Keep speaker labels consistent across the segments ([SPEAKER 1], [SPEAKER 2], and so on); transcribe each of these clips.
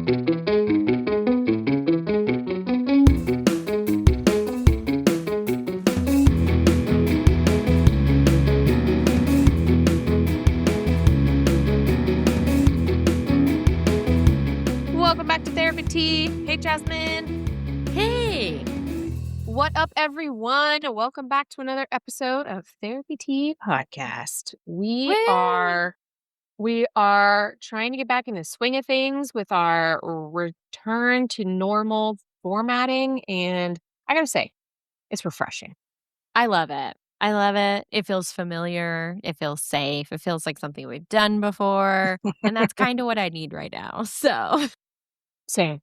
[SPEAKER 1] Welcome back to Therapy Tea. Hey, Jasmine.
[SPEAKER 2] Hey.
[SPEAKER 1] What up, everyone? Welcome back to another episode of Therapy Tea Podcast. We are trying to get back in the swing of things with our return to normal formatting, and I gotta say, it's refreshing.
[SPEAKER 2] I love it. It feels familiar. It feels safe. It feels like something we've done before. And that's kind of what I need right now. So,
[SPEAKER 1] Same.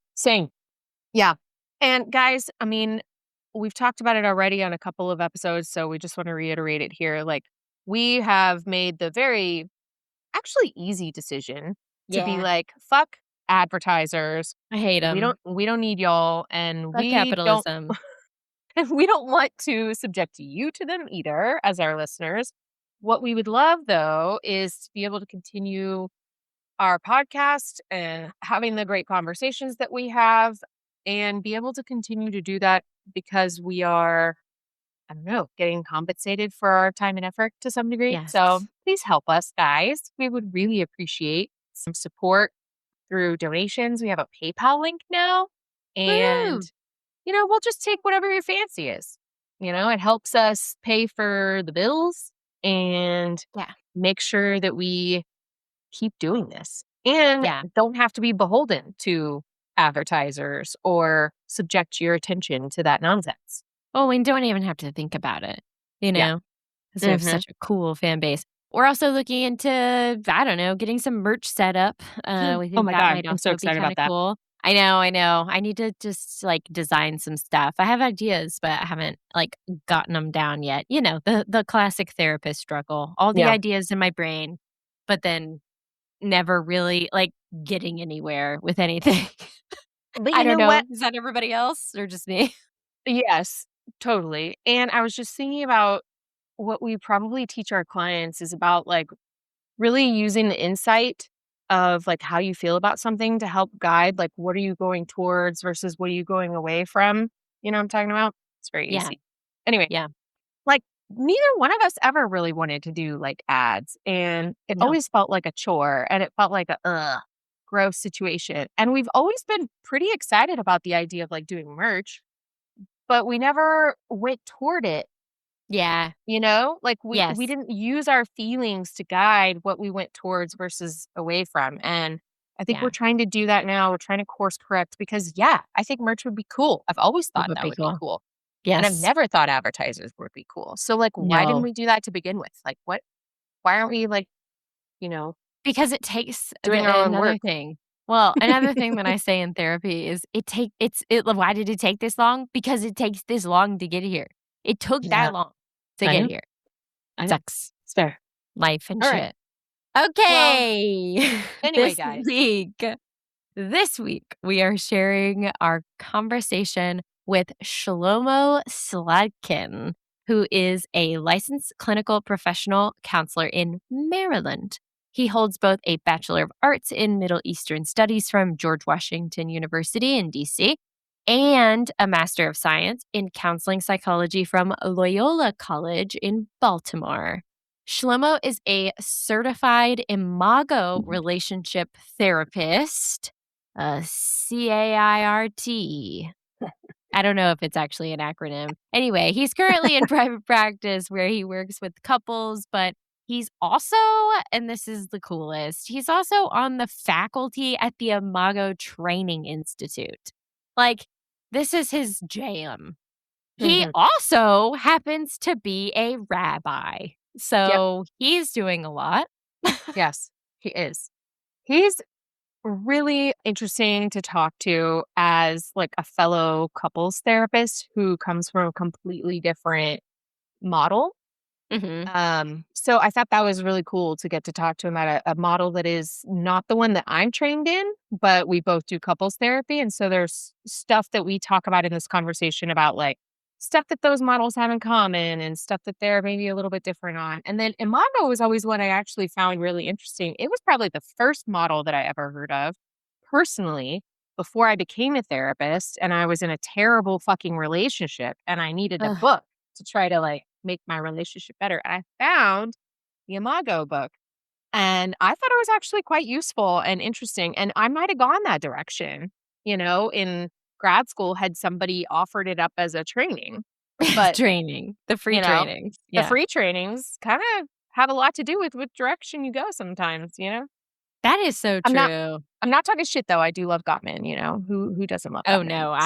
[SPEAKER 1] Yeah. And guys, I mean, we've talked about it already on a couple of episodes, so we just want to reiterate it here. Like, we have made the very actually easy decision to be like, fuck advertisers.
[SPEAKER 2] I hate them.
[SPEAKER 1] We don't need y'all, and
[SPEAKER 2] Fuck capitalism.
[SPEAKER 1] we don't want to subject you to them either as our listeners. What we would love, though, is to be able to continue our podcast and having the great conversations that we have, and be able to continue to do that because we are, I don't know, getting compensated for our time and effort to some degree.
[SPEAKER 2] Yes.
[SPEAKER 1] So please help us, guys. We would really appreciate some support through donations. We have a PayPal link now, and we'll just take whatever your fancy is. It helps us pay for the bills and make sure that we keep doing this and don't have to be beholden to advertisers or subject your attention to that nonsense.
[SPEAKER 2] Oh, and don't even have to think about it, because we have such a cool fan base. We're also looking into, I don't know, getting some merch set up. We think
[SPEAKER 1] my
[SPEAKER 2] that
[SPEAKER 1] God,
[SPEAKER 2] might
[SPEAKER 1] I'm
[SPEAKER 2] also
[SPEAKER 1] so excited
[SPEAKER 2] be kind
[SPEAKER 1] about that.
[SPEAKER 2] of cool. I know. I need to just design some stuff. I have ideas, but I haven't gotten them down yet. The classic therapist struggle. All the ideas in my brain, but then never really getting anywhere with anything.
[SPEAKER 1] But
[SPEAKER 2] I don't know.
[SPEAKER 1] What?
[SPEAKER 2] Is that everybody else or just me?
[SPEAKER 1] Yes, totally. And I was just thinking about what we probably teach our clients is about really using the insight of how you feel about something to help guide what are you going towards versus what are you going away from. You know what I'm talking about? It's very easy. Anyway, neither one of us ever really wanted to do ads, and it always felt like a chore, and it felt like a gross situation. And we've always been pretty excited about the idea of doing merch, but we never went toward it.
[SPEAKER 2] Yeah.
[SPEAKER 1] We didn't use our feelings to guide what we went towards versus away from. And I think we're trying to do that now. We're trying to course correct because I think merch would be cool. I've always thought that would be cool.
[SPEAKER 2] Yes.
[SPEAKER 1] And I've never thought advertisers would be cool. So why didn't we do that to begin with? Why aren't we
[SPEAKER 2] because it takes
[SPEAKER 1] doing our own
[SPEAKER 2] another
[SPEAKER 1] work
[SPEAKER 2] thing. Well, another thing that I say in therapy is why did it take this long? Because it takes this long to get here. It took that long to get here. Sucks.
[SPEAKER 1] It's fair.
[SPEAKER 2] Life and
[SPEAKER 1] All
[SPEAKER 2] shit. Right. Okay.
[SPEAKER 1] Well, anyway, guys.
[SPEAKER 2] This week, we are sharing our conversation with Shlomo Slatkin, who is a licensed clinical professional counselor in Maryland. He holds both a Bachelor of Arts in Middle Eastern Studies from George Washington University in D.C. and a Master of Science in Counseling Psychology from Loyola College in Baltimore. Shlomo is a certified Imago relationship therapist, CAIRT. I don't know if it's actually an acronym. Anyway, he's currently in private practice where he works with couples, but he's also, and this is the coolest, he's also on the faculty at the Imago Training Institute. This is his jam. He also happens to be a rabbi. So he's doing a lot.
[SPEAKER 1] Yes, he is. He's really interesting to talk to as a fellow couples therapist who comes from a completely different model. So I thought that was really cool to get to talk to him at a model that is not the one that I'm trained in, but we both do couples therapy. And so there's stuff that we talk about in this conversation about stuff that those models have in common and stuff that they're maybe a little bit different on. And then Imago was always one I actually found really interesting. It was probably the first model that I ever heard of personally. before I became a therapist and I was in a terrible fucking relationship and I needed a
[SPEAKER 2] Ugh.
[SPEAKER 1] book to try to like make my relationship better. And I found the Imago book and I thought it was actually quite useful and interesting. And I might have gone that direction, in grad school had somebody offered it up as a training. But,
[SPEAKER 2] Training, the free
[SPEAKER 1] you know,
[SPEAKER 2] trainings.
[SPEAKER 1] the
[SPEAKER 2] Yeah.
[SPEAKER 1] free trainings kind of have a lot to do with which direction you go sometimes.
[SPEAKER 2] That is so
[SPEAKER 1] I'm not
[SPEAKER 2] true.
[SPEAKER 1] I'm not talking shit though. I do love Gottman, Who doesn't love
[SPEAKER 2] Oh,
[SPEAKER 1] Gottman?
[SPEAKER 2] no,
[SPEAKER 1] So,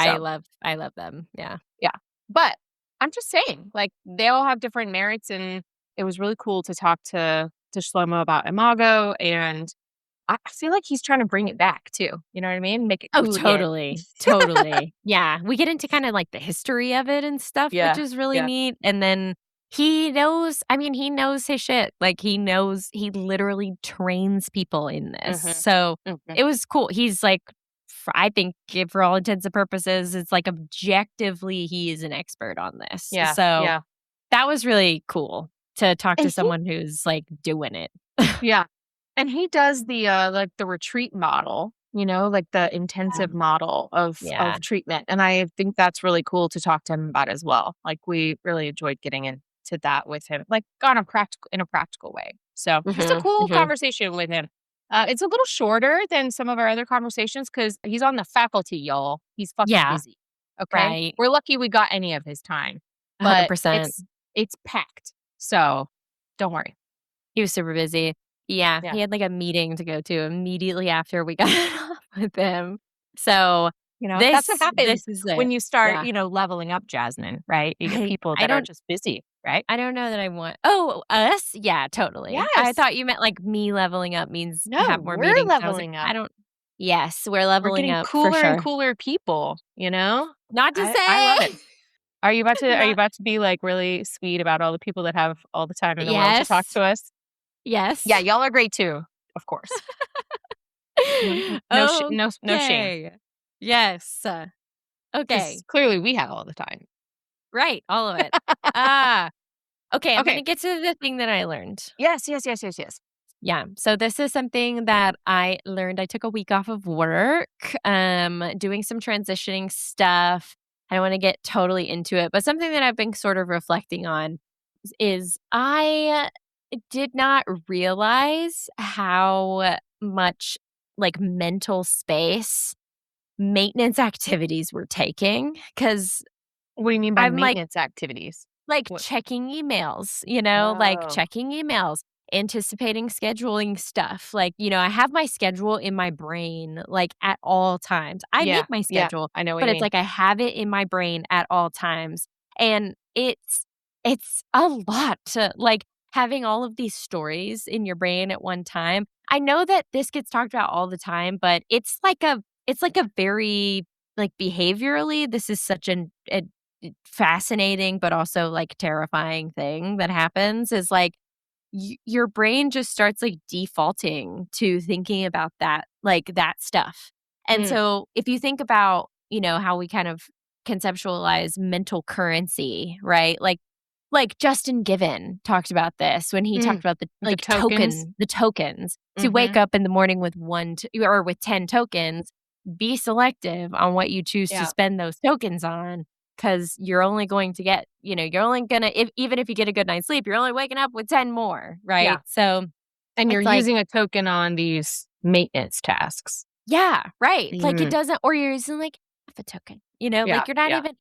[SPEAKER 2] I love them. Yeah.
[SPEAKER 1] yeah. But I'm just saying, like, they all have different merits, and it was really cool to talk to Shlomo about Imago, and I feel like he's trying to bring it back too. You know what I mean? Make it
[SPEAKER 2] Oh,
[SPEAKER 1] cool again.
[SPEAKER 2] totally, totally. Yeah, we get into kinda, like, the history of it and stuff, which
[SPEAKER 1] Yeah,
[SPEAKER 2] is really
[SPEAKER 1] yeah.
[SPEAKER 2] neat, and then he knows his shit, like, he literally trains people in this,
[SPEAKER 1] Mhm,
[SPEAKER 2] so
[SPEAKER 1] mhm.
[SPEAKER 2] it was cool. He's, like, I think, for all intents and purposes, it's, like, objectively, he is an expert on this,
[SPEAKER 1] Yeah,
[SPEAKER 2] so
[SPEAKER 1] yeah.
[SPEAKER 2] that was really cool to talk
[SPEAKER 1] And
[SPEAKER 2] to
[SPEAKER 1] he
[SPEAKER 2] someone who's, like, doing it.
[SPEAKER 1] Yeah. And he does like, the retreat model, like the intensive model of
[SPEAKER 2] Yeah.
[SPEAKER 1] treatment, and I think that's really cool to talk to him about as well. Like, we really enjoyed getting into that with him, like, on a practical way. So, just a
[SPEAKER 2] Mhm,
[SPEAKER 1] cool
[SPEAKER 2] mhm.
[SPEAKER 1] conversation with him. It's a little shorter than some of our other conversations because he's on the faculty, y'all. He's fucking
[SPEAKER 2] Yeah,
[SPEAKER 1] busy, okay?
[SPEAKER 2] right.
[SPEAKER 1] We're lucky we got any of his time, but
[SPEAKER 2] 100%.
[SPEAKER 1] it's packed, so don't worry.
[SPEAKER 2] He was super busy. Yeah,
[SPEAKER 1] Yeah.
[SPEAKER 2] he had, like, a meeting to go to immediately after we got off with him. So,
[SPEAKER 1] That's what
[SPEAKER 2] this
[SPEAKER 1] happens
[SPEAKER 2] is it.
[SPEAKER 1] when you start,
[SPEAKER 2] Yeah.
[SPEAKER 1] leveling up, Jasmine, right? You get
[SPEAKER 2] I
[SPEAKER 1] people
[SPEAKER 2] I
[SPEAKER 1] that are
[SPEAKER 2] don't
[SPEAKER 1] just busy, right?
[SPEAKER 2] I don't know that I want Oh, us? Yeah, totally. I
[SPEAKER 1] Yes.
[SPEAKER 2] thought you meant, like, me leveling up means
[SPEAKER 1] No,
[SPEAKER 2] have more
[SPEAKER 1] we're
[SPEAKER 2] meetings. I was like,
[SPEAKER 1] leveling up.
[SPEAKER 2] I don't Yes, we're
[SPEAKER 1] We're
[SPEAKER 2] leveling
[SPEAKER 1] getting
[SPEAKER 2] up for
[SPEAKER 1] cooler and
[SPEAKER 2] sure.
[SPEAKER 1] cooler people, you know?
[SPEAKER 2] Not to
[SPEAKER 1] I love it.
[SPEAKER 2] say
[SPEAKER 1] Are you
[SPEAKER 2] not
[SPEAKER 1] about to be, like, really sweet about all the people that have all the time in the world to talk
[SPEAKER 2] Yes.
[SPEAKER 1] to us? Yeah,
[SPEAKER 2] Yes.
[SPEAKER 1] y'all are great too, of course. No shame.
[SPEAKER 2] Okay. Yes.
[SPEAKER 1] Because
[SPEAKER 2] Okay.
[SPEAKER 1] clearly we have all the time.
[SPEAKER 2] Right, all of it. Ah, okay, I'm
[SPEAKER 1] Okay.
[SPEAKER 2] gonna get to the thing that I learned.
[SPEAKER 1] Yes, yes, yes, yes, yes.
[SPEAKER 2] Yeah, so this is something that I learned. I took a week off of work, doing some transitioning stuff. I don't wanna get totally into it, but something that I've been sort of reflecting on is I did not realize how much, like, mental space maintenance activities were taking because 'cause
[SPEAKER 1] What do you mean by
[SPEAKER 2] I'm,
[SPEAKER 1] maintenance activities?
[SPEAKER 2] like,
[SPEAKER 1] What
[SPEAKER 2] checking emails,
[SPEAKER 1] Oh.
[SPEAKER 2] checking emails, anticipating scheduling stuff, I have my schedule in my brain, like, at all times. I make
[SPEAKER 1] Yeah,
[SPEAKER 2] my
[SPEAKER 1] yeah,
[SPEAKER 2] schedule,
[SPEAKER 1] I know what
[SPEAKER 2] but
[SPEAKER 1] you
[SPEAKER 2] it's
[SPEAKER 1] mean.
[SPEAKER 2] like I have it in my brain at all times, and it's a lot to, having all of these stories in your brain at one time. I know that this gets talked about all the time, but it's like a very, behaviorally, this is such a fascinating, but also, like, terrifying thing that happens is, like, your brain just starts, like, defaulting to thinking about that stuff. And
[SPEAKER 1] Mm,
[SPEAKER 2] so if you think about, how we kind of conceptualize mental currency, right? Like Justin Given talked about this when he talked
[SPEAKER 1] mm.
[SPEAKER 2] about the,
[SPEAKER 1] The tokens?
[SPEAKER 2] the tokens. To wake
[SPEAKER 1] Mhm.
[SPEAKER 2] up in the morning with or with 10 tokens, be selective on what you choose to
[SPEAKER 1] Yeah,
[SPEAKER 2] spend those tokens on, because you're only going to get, you're only gonna, if even if you get a good night's sleep, you're only waking up with 10 more,
[SPEAKER 1] yeah,
[SPEAKER 2] right? So
[SPEAKER 1] and you're
[SPEAKER 2] it's like,
[SPEAKER 1] using a token on these maintenance tasks.
[SPEAKER 2] yeah, right. Like, it
[SPEAKER 1] Mm,
[SPEAKER 2] doesn't, or you're using, like, half a token,
[SPEAKER 1] yeah,
[SPEAKER 2] like, you're not
[SPEAKER 1] yeah,
[SPEAKER 2] even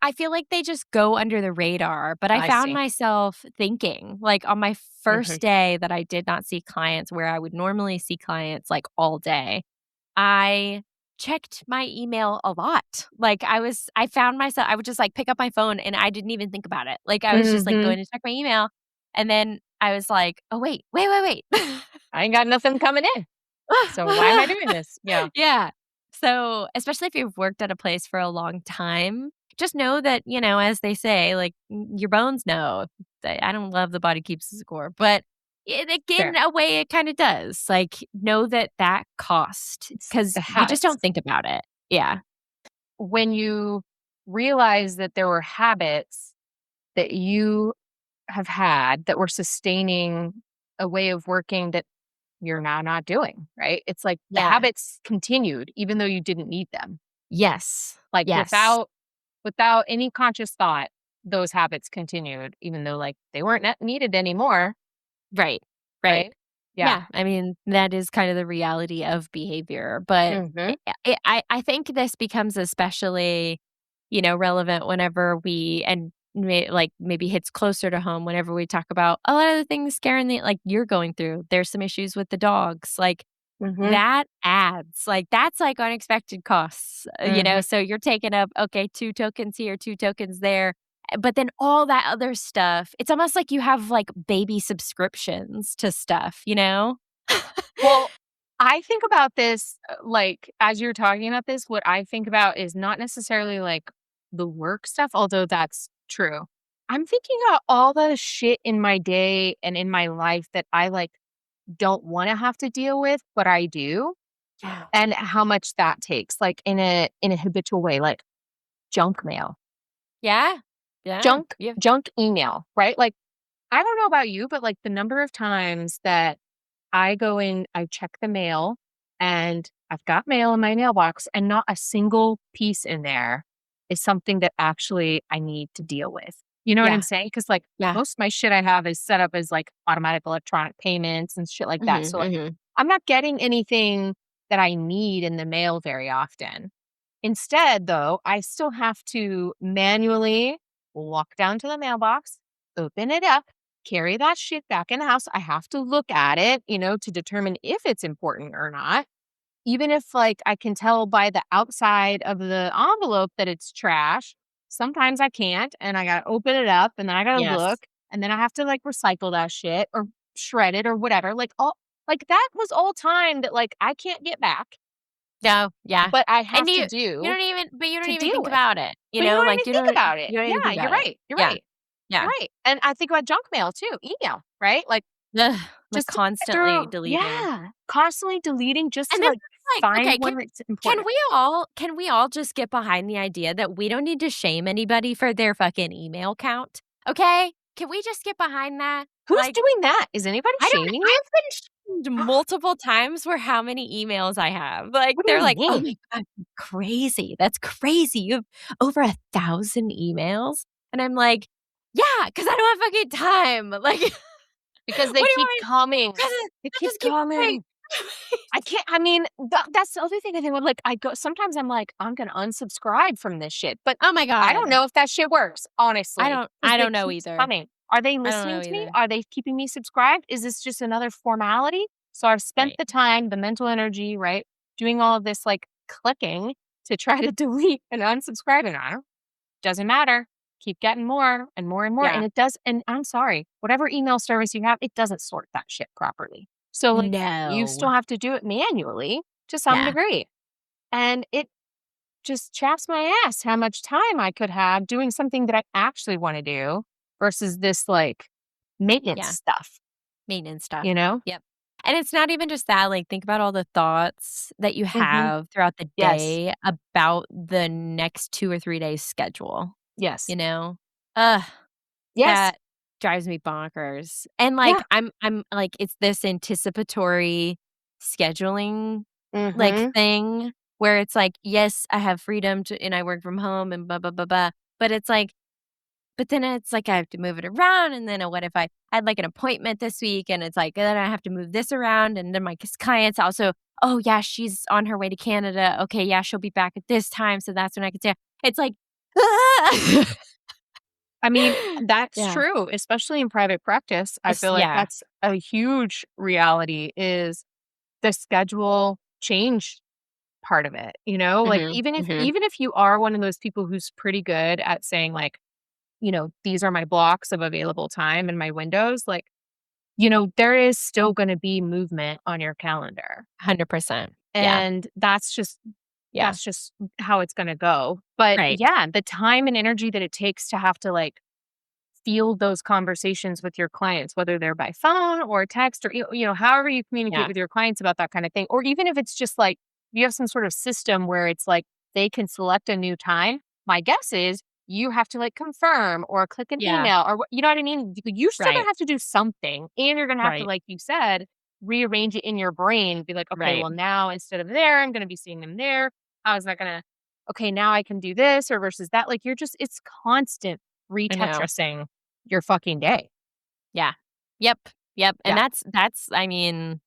[SPEAKER 2] I feel like they just go under the radar, but I
[SPEAKER 1] I
[SPEAKER 2] found
[SPEAKER 1] see.
[SPEAKER 2] myself thinking, like, on my
[SPEAKER 1] Mhm.
[SPEAKER 2] first day that I did not see clients where I would normally see clients, like, all day, I checked my email a lot. I found myself I would just, like, pick up my phone, and I didn't even think about it. Like, I was just, like,
[SPEAKER 1] Mhm.
[SPEAKER 2] going to check my email, and then I was like, "Oh, wait, wait, wait, wait."
[SPEAKER 1] I ain't got nothing coming in, so why am I doing this? Yeah,
[SPEAKER 2] Yeah. So, especially if you've worked at a place for a long time, just know that, as they say, like, your bones know. I don't love the body keeps the score, but in
[SPEAKER 1] fair.
[SPEAKER 2] a way, it kinda does. Like, know that that cost,
[SPEAKER 1] It's
[SPEAKER 2] because
[SPEAKER 1] the
[SPEAKER 2] you just
[SPEAKER 1] habits.
[SPEAKER 2] don't think about it. Yeah.
[SPEAKER 1] When you realize that there were habits that you have had that were sustaining a way of working that you're now not doing, right? It's like the
[SPEAKER 2] Yeah.
[SPEAKER 1] habits continued even though you didn't need them.
[SPEAKER 2] Yes.
[SPEAKER 1] Like
[SPEAKER 2] Yes.
[SPEAKER 1] without any conscious thought, those habits continued even though like they weren't needed anymore,
[SPEAKER 2] Right. Right.
[SPEAKER 1] right? Yeah.
[SPEAKER 2] Yeah, I mean, that is kind of the reality of behavior, but
[SPEAKER 1] Mhm.
[SPEAKER 2] I think this becomes especially, relevant whenever we and maybe hits closer to home whenever we talk about a lot of the things scaring like, you're going through. There's some issues with the dogs, like,
[SPEAKER 1] Mhm.
[SPEAKER 2] that adds, like, that's, like, unexpected costs,
[SPEAKER 1] Mhm.
[SPEAKER 2] so you're taking up, okay, 2 tokens here, 2 tokens there, but then all that other stuff, it's almost like you have, like, baby subscriptions to stuff, you know?
[SPEAKER 1] Well, I think about this, like, as you're talking about this, what I think about is not necessarily like the work stuff, although that's true. I'm thinking about all the shit in my day and in my life that I like don't want to have to deal with, but I do,
[SPEAKER 2] Yeah.
[SPEAKER 1] and how much that takes, like in a habitual way, like junk mail,
[SPEAKER 2] Yeah. Yeah.
[SPEAKER 1] junk
[SPEAKER 2] Yeah.
[SPEAKER 1] junk email, right? Like I don't know about you, but like the number of times that I go in, I check the mail, and I've got mail in my mailbox, and not a single piece in there is something that actually I need to deal with. You know what I'm
[SPEAKER 2] Yeah.
[SPEAKER 1] saying? Because like
[SPEAKER 2] Yeah.
[SPEAKER 1] most of my shit I have is set up as like automatic electronic payments and shit like that.
[SPEAKER 2] Mhm,
[SPEAKER 1] So like
[SPEAKER 2] mhm.
[SPEAKER 1] I'm not getting anything that I need in the mail very often. Instead, though, I still have to manually walk down to the mailbox, open it up, carry that shit back in the house. I have to look at it, to determine if it's important or not. Even if like I can tell by the outside of the envelope that it's trash, sometimes I can't and I got to open it up and then I got to
[SPEAKER 2] Yes.
[SPEAKER 1] look and then I have to like recycle that shit or shred it or whatever. Like that was all time that like I can't get back,
[SPEAKER 2] No, yeah.
[SPEAKER 1] but I
[SPEAKER 2] And
[SPEAKER 1] have to do
[SPEAKER 2] you don't
[SPEAKER 1] to
[SPEAKER 2] even
[SPEAKER 1] deal
[SPEAKER 2] think
[SPEAKER 1] with.
[SPEAKER 2] about it,
[SPEAKER 1] But you don't
[SPEAKER 2] like,
[SPEAKER 1] even think about it.
[SPEAKER 2] you don't even
[SPEAKER 1] Yeah,
[SPEAKER 2] think
[SPEAKER 1] you're
[SPEAKER 2] about it.
[SPEAKER 1] right. You're
[SPEAKER 2] Yeah.
[SPEAKER 1] right.
[SPEAKER 2] Yeah.
[SPEAKER 1] You're right. And I think about junk mail too, email, right? Like
[SPEAKER 2] Ugh, like,
[SPEAKER 1] just to get
[SPEAKER 2] constantly
[SPEAKER 1] through,
[SPEAKER 2] deleting.
[SPEAKER 1] yeah, constantly deleting just
[SPEAKER 2] And
[SPEAKER 1] to
[SPEAKER 2] then
[SPEAKER 1] like
[SPEAKER 2] it's like,
[SPEAKER 1] find
[SPEAKER 2] okay,
[SPEAKER 1] when it's
[SPEAKER 2] can
[SPEAKER 1] important.
[SPEAKER 2] we all just get behind the idea that we don't need to shame anybody for their fucking email count, okay? Can we just get behind that?
[SPEAKER 1] Who's
[SPEAKER 2] Like,
[SPEAKER 1] doing that? Is anybody
[SPEAKER 2] I don't
[SPEAKER 1] shaming you?
[SPEAKER 2] I've been shamed multiple times for how many emails I have. Like,
[SPEAKER 1] What do
[SPEAKER 2] they're
[SPEAKER 1] you
[SPEAKER 2] like, "Oh
[SPEAKER 1] mean?
[SPEAKER 2] my god, crazy. That's crazy. You have over 1,000 emails?" And I'm like, "Yeah, because I don't have fucking time." Like,
[SPEAKER 1] Because
[SPEAKER 2] what
[SPEAKER 1] they
[SPEAKER 2] do you
[SPEAKER 1] keep
[SPEAKER 2] want me
[SPEAKER 1] coming.
[SPEAKER 2] because
[SPEAKER 1] They
[SPEAKER 2] they'll
[SPEAKER 1] keep
[SPEAKER 2] just keep coming.
[SPEAKER 1] coming. I can't, I mean, that's the other thing I think with, like, I go sometimes I'm like, "I'm gonna unsubscribe from this shit," but
[SPEAKER 2] Oh my
[SPEAKER 1] I don't
[SPEAKER 2] god.
[SPEAKER 1] know if that shit works, honestly, because
[SPEAKER 2] I
[SPEAKER 1] they
[SPEAKER 2] don't know
[SPEAKER 1] keep
[SPEAKER 2] either.
[SPEAKER 1] coming. Are they
[SPEAKER 2] I don't know
[SPEAKER 1] listening to me?
[SPEAKER 2] either.
[SPEAKER 1] Are they keeping me subscribed? Is this just another formality? So I've spent
[SPEAKER 2] Right.
[SPEAKER 1] the time, the mental energy, right, doing all of this, like, clicking to try to delete and unsubscribe, and I don't doesn't matter. Keep getting more and more, and
[SPEAKER 2] Yeah.
[SPEAKER 1] it does, and I'm sorry, whatever email service you have, it doesn't sort that shit properly. So, like, you
[SPEAKER 2] No.
[SPEAKER 1] still have to do it manually to some
[SPEAKER 2] Yeah.
[SPEAKER 1] degree, and it just chaps my ass how much time I could have doing something that I actually wanna do versus this, like, maintenance
[SPEAKER 2] Yeah.
[SPEAKER 1] stuff,
[SPEAKER 2] Maintenance stuff.
[SPEAKER 1] you know?
[SPEAKER 2] Yep. And it's not even just that, like, think about all the thoughts that you
[SPEAKER 1] Mhm.
[SPEAKER 2] have throughout the
[SPEAKER 1] Yes.
[SPEAKER 2] day about the next 2 or 3 days schedule,
[SPEAKER 1] Yes.
[SPEAKER 2] you know? Ugh,
[SPEAKER 1] Yes.
[SPEAKER 2] that drives me bonkers. And, like,
[SPEAKER 1] Yeah.
[SPEAKER 2] I'm like, it's this anticipatory scheduling, like,
[SPEAKER 1] Mhm.
[SPEAKER 2] thing where it's like, yes, I have freedom to and I work from home and blah, blah, blah, blah, but it's like but then it's like I have to move it around, and then what if I had, like, an appointment this week, and it's like, then I have to move this around, and then my clients also, "Oh, yeah, she's on her way to Canada. Okay, yeah, she'll be back at this time, so that's when I can say." It's like,
[SPEAKER 1] I mean, that's
[SPEAKER 2] Yeah.
[SPEAKER 1] true, especially in private practice. I feel like
[SPEAKER 2] Yeah.
[SPEAKER 1] that's a huge reality is the schedule change part of it, Like,
[SPEAKER 2] Mhm, mhm.
[SPEAKER 1] even if you are one of those people who's pretty good at saying, like, "These are my blocks of available time and my windows," like, there is still gonna be movement on your calendar,
[SPEAKER 2] 100%. Yeah.
[SPEAKER 1] and
[SPEAKER 2] Yeah.
[SPEAKER 1] that's just how it's gonna go. But,
[SPEAKER 2] Right.
[SPEAKER 1] yeah, the time and energy that it takes to have to, like, field those conversations with your clients, whether they're by phone or text or, however you communicate
[SPEAKER 2] Yeah.
[SPEAKER 1] with your clients about that kind of thing. Or even if it's just like you have some sort of system where it's like they can select a new time. My guess is you have to like confirm or click an
[SPEAKER 2] Yeah.
[SPEAKER 1] email or you know what I mean? You're still going
[SPEAKER 2] Right.
[SPEAKER 1] to have to do something. And you're going to have to,
[SPEAKER 2] Right.
[SPEAKER 1] like you said, rearrange it in your brain, be like, okay,
[SPEAKER 2] Right.
[SPEAKER 1] well, now instead of there, I'm going to be seeing them there. How is that going to, okay, now I can do this or versus that. Like it's constant
[SPEAKER 2] I know.
[SPEAKER 1] retetrising your fucking day.
[SPEAKER 2] Yeah. Yep. Yep. And
[SPEAKER 1] Yeah.
[SPEAKER 2] that's I mean,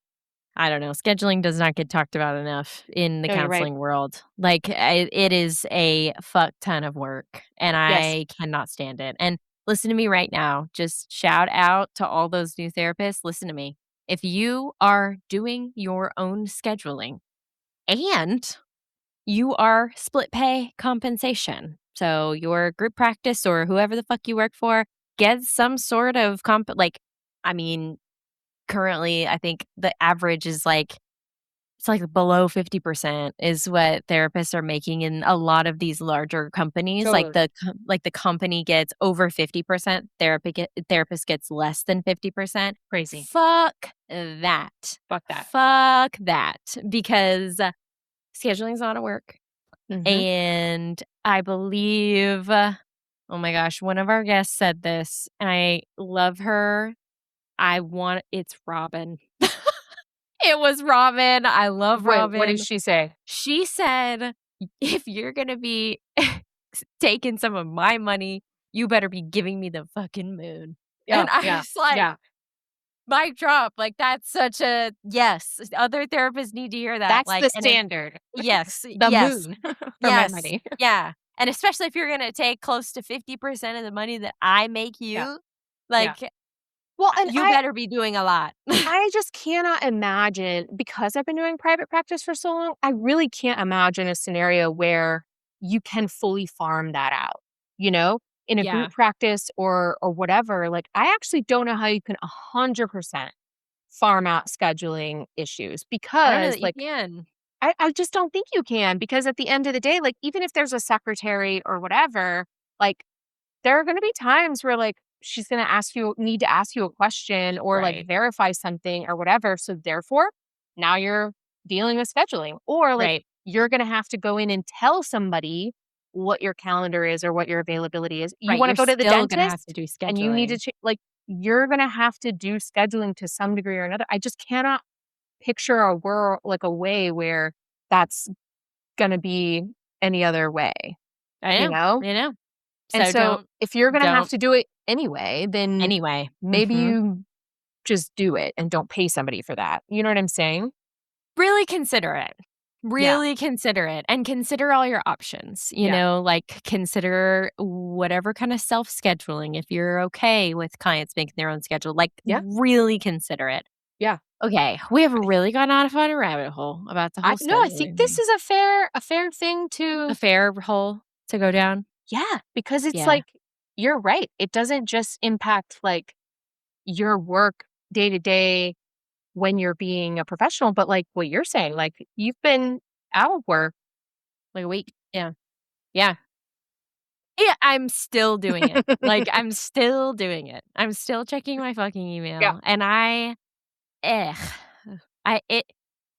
[SPEAKER 2] I don't know, scheduling does not get talked about enough in the
[SPEAKER 1] No, you're right.
[SPEAKER 2] counseling world. Like, it is a fuck ton of work, and
[SPEAKER 1] Yes.
[SPEAKER 2] I cannot stand it. And listen to me right now, just shout out to all those new therapists, listen to me. If you are doing your own scheduling and you are split pay compensation, so your group practice or whoever the fuck you work for gets some sort of I mean, currently, I think the average is it's like below 50% is what therapists are making in a lot of these larger companies. Like
[SPEAKER 1] Totally.
[SPEAKER 2] the company gets over 50%, therapist gets less than 50%.
[SPEAKER 1] Crazy.
[SPEAKER 2] Fuck that.
[SPEAKER 1] Fuck that.
[SPEAKER 2] Fuck that. Because scheduling is a lot of work.
[SPEAKER 1] Hmm.
[SPEAKER 2] And I believe, oh my gosh, one of our guests said this, and I love her. It's Robin. It was Robin. I love
[SPEAKER 1] Wait, what did
[SPEAKER 2] Robin.
[SPEAKER 1] she say?
[SPEAKER 2] She said, "If you're gonna be taking some of my money, you better be giving me the fucking moon."
[SPEAKER 1] Yeah.
[SPEAKER 2] And I
[SPEAKER 1] Yeah.
[SPEAKER 2] was like,
[SPEAKER 1] Yeah.
[SPEAKER 2] mic drop. Like, that's such a yes. Other therapists need to hear that.
[SPEAKER 1] That's
[SPEAKER 2] Like,
[SPEAKER 1] the
[SPEAKER 2] and it
[SPEAKER 1] standard.
[SPEAKER 2] yes,
[SPEAKER 1] The
[SPEAKER 2] yes,
[SPEAKER 1] moon for my
[SPEAKER 2] yes,
[SPEAKER 1] money.
[SPEAKER 2] yeah. And especially if you're gonna take close to 50% of the money that I make
[SPEAKER 1] Yeah.
[SPEAKER 2] you,
[SPEAKER 1] Yeah.
[SPEAKER 2] like,
[SPEAKER 1] Well, and
[SPEAKER 2] you better be doing a lot.
[SPEAKER 1] I just cannot imagine because I've been doing private practice for so long, I really can't imagine a scenario where you can fully farm that out, you know? In a
[SPEAKER 2] Yeah.
[SPEAKER 1] group practice or whatever, like I actually don't know how you can 100% farm out scheduling issues
[SPEAKER 2] I don't know
[SPEAKER 1] because
[SPEAKER 2] that you
[SPEAKER 1] like
[SPEAKER 2] can.
[SPEAKER 1] I just don't think you can because at the end of the day, like even if there's a secretary or whatever, like there are gonna be times where, like, she's gonna need to ask you a question or, like,
[SPEAKER 2] Right,
[SPEAKER 1] verify something or whatever, so therefore, now you're dealing with scheduling, or, like,
[SPEAKER 2] right.
[SPEAKER 1] you're gonna have to go in and tell somebody what your calendar is or what your availability is. You
[SPEAKER 2] Right,
[SPEAKER 1] wanna
[SPEAKER 2] you're
[SPEAKER 1] go to the
[SPEAKER 2] still gonna have to
[SPEAKER 1] dentist,
[SPEAKER 2] do
[SPEAKER 1] and you need to
[SPEAKER 2] scheduling.
[SPEAKER 1] like, you're gonna have to do scheduling to some degree or another. I just cannot picture a world like, a way where that's gonna be any other way,
[SPEAKER 2] I
[SPEAKER 1] you
[SPEAKER 2] know,
[SPEAKER 1] know?
[SPEAKER 2] I know.
[SPEAKER 1] And
[SPEAKER 2] So
[SPEAKER 1] so if you're gonna have
[SPEAKER 2] don't
[SPEAKER 1] to do it anyway, then
[SPEAKER 2] anyway.
[SPEAKER 1] maybe
[SPEAKER 2] Mhm.
[SPEAKER 1] you just do it and don't pay somebody for that. You know what I'm saying?
[SPEAKER 2] Really consider it.
[SPEAKER 1] Yeah.
[SPEAKER 2] Really consider it, and consider all your options,
[SPEAKER 1] Yeah.
[SPEAKER 2] like, consider whatever kinda self-scheduling if you're okay with clients making their own schedule, like,
[SPEAKER 1] Yeah.
[SPEAKER 2] really consider it.
[SPEAKER 1] Yeah.
[SPEAKER 2] Okay, we have
[SPEAKER 1] I
[SPEAKER 2] really gone off on a rabbit hole about the
[SPEAKER 1] I
[SPEAKER 2] whole
[SPEAKER 1] no, I think
[SPEAKER 2] scheduling
[SPEAKER 1] this
[SPEAKER 2] thing.
[SPEAKER 1] is a fair thing
[SPEAKER 2] A
[SPEAKER 1] to
[SPEAKER 2] fair hole to go down?
[SPEAKER 1] yeah, because it's
[SPEAKER 2] Yeah.
[SPEAKER 1] like you're right. It doesn't just impact, like, your work day to day when you're being a professional, but like what you're saying, like, you've been out of work
[SPEAKER 2] Like a week. Yeah. Yeah. Yeah, I'm still doing it. Like, I'm still doing it. I'm still checking my fucking
[SPEAKER 1] Yeah.
[SPEAKER 2] email, and ugh, it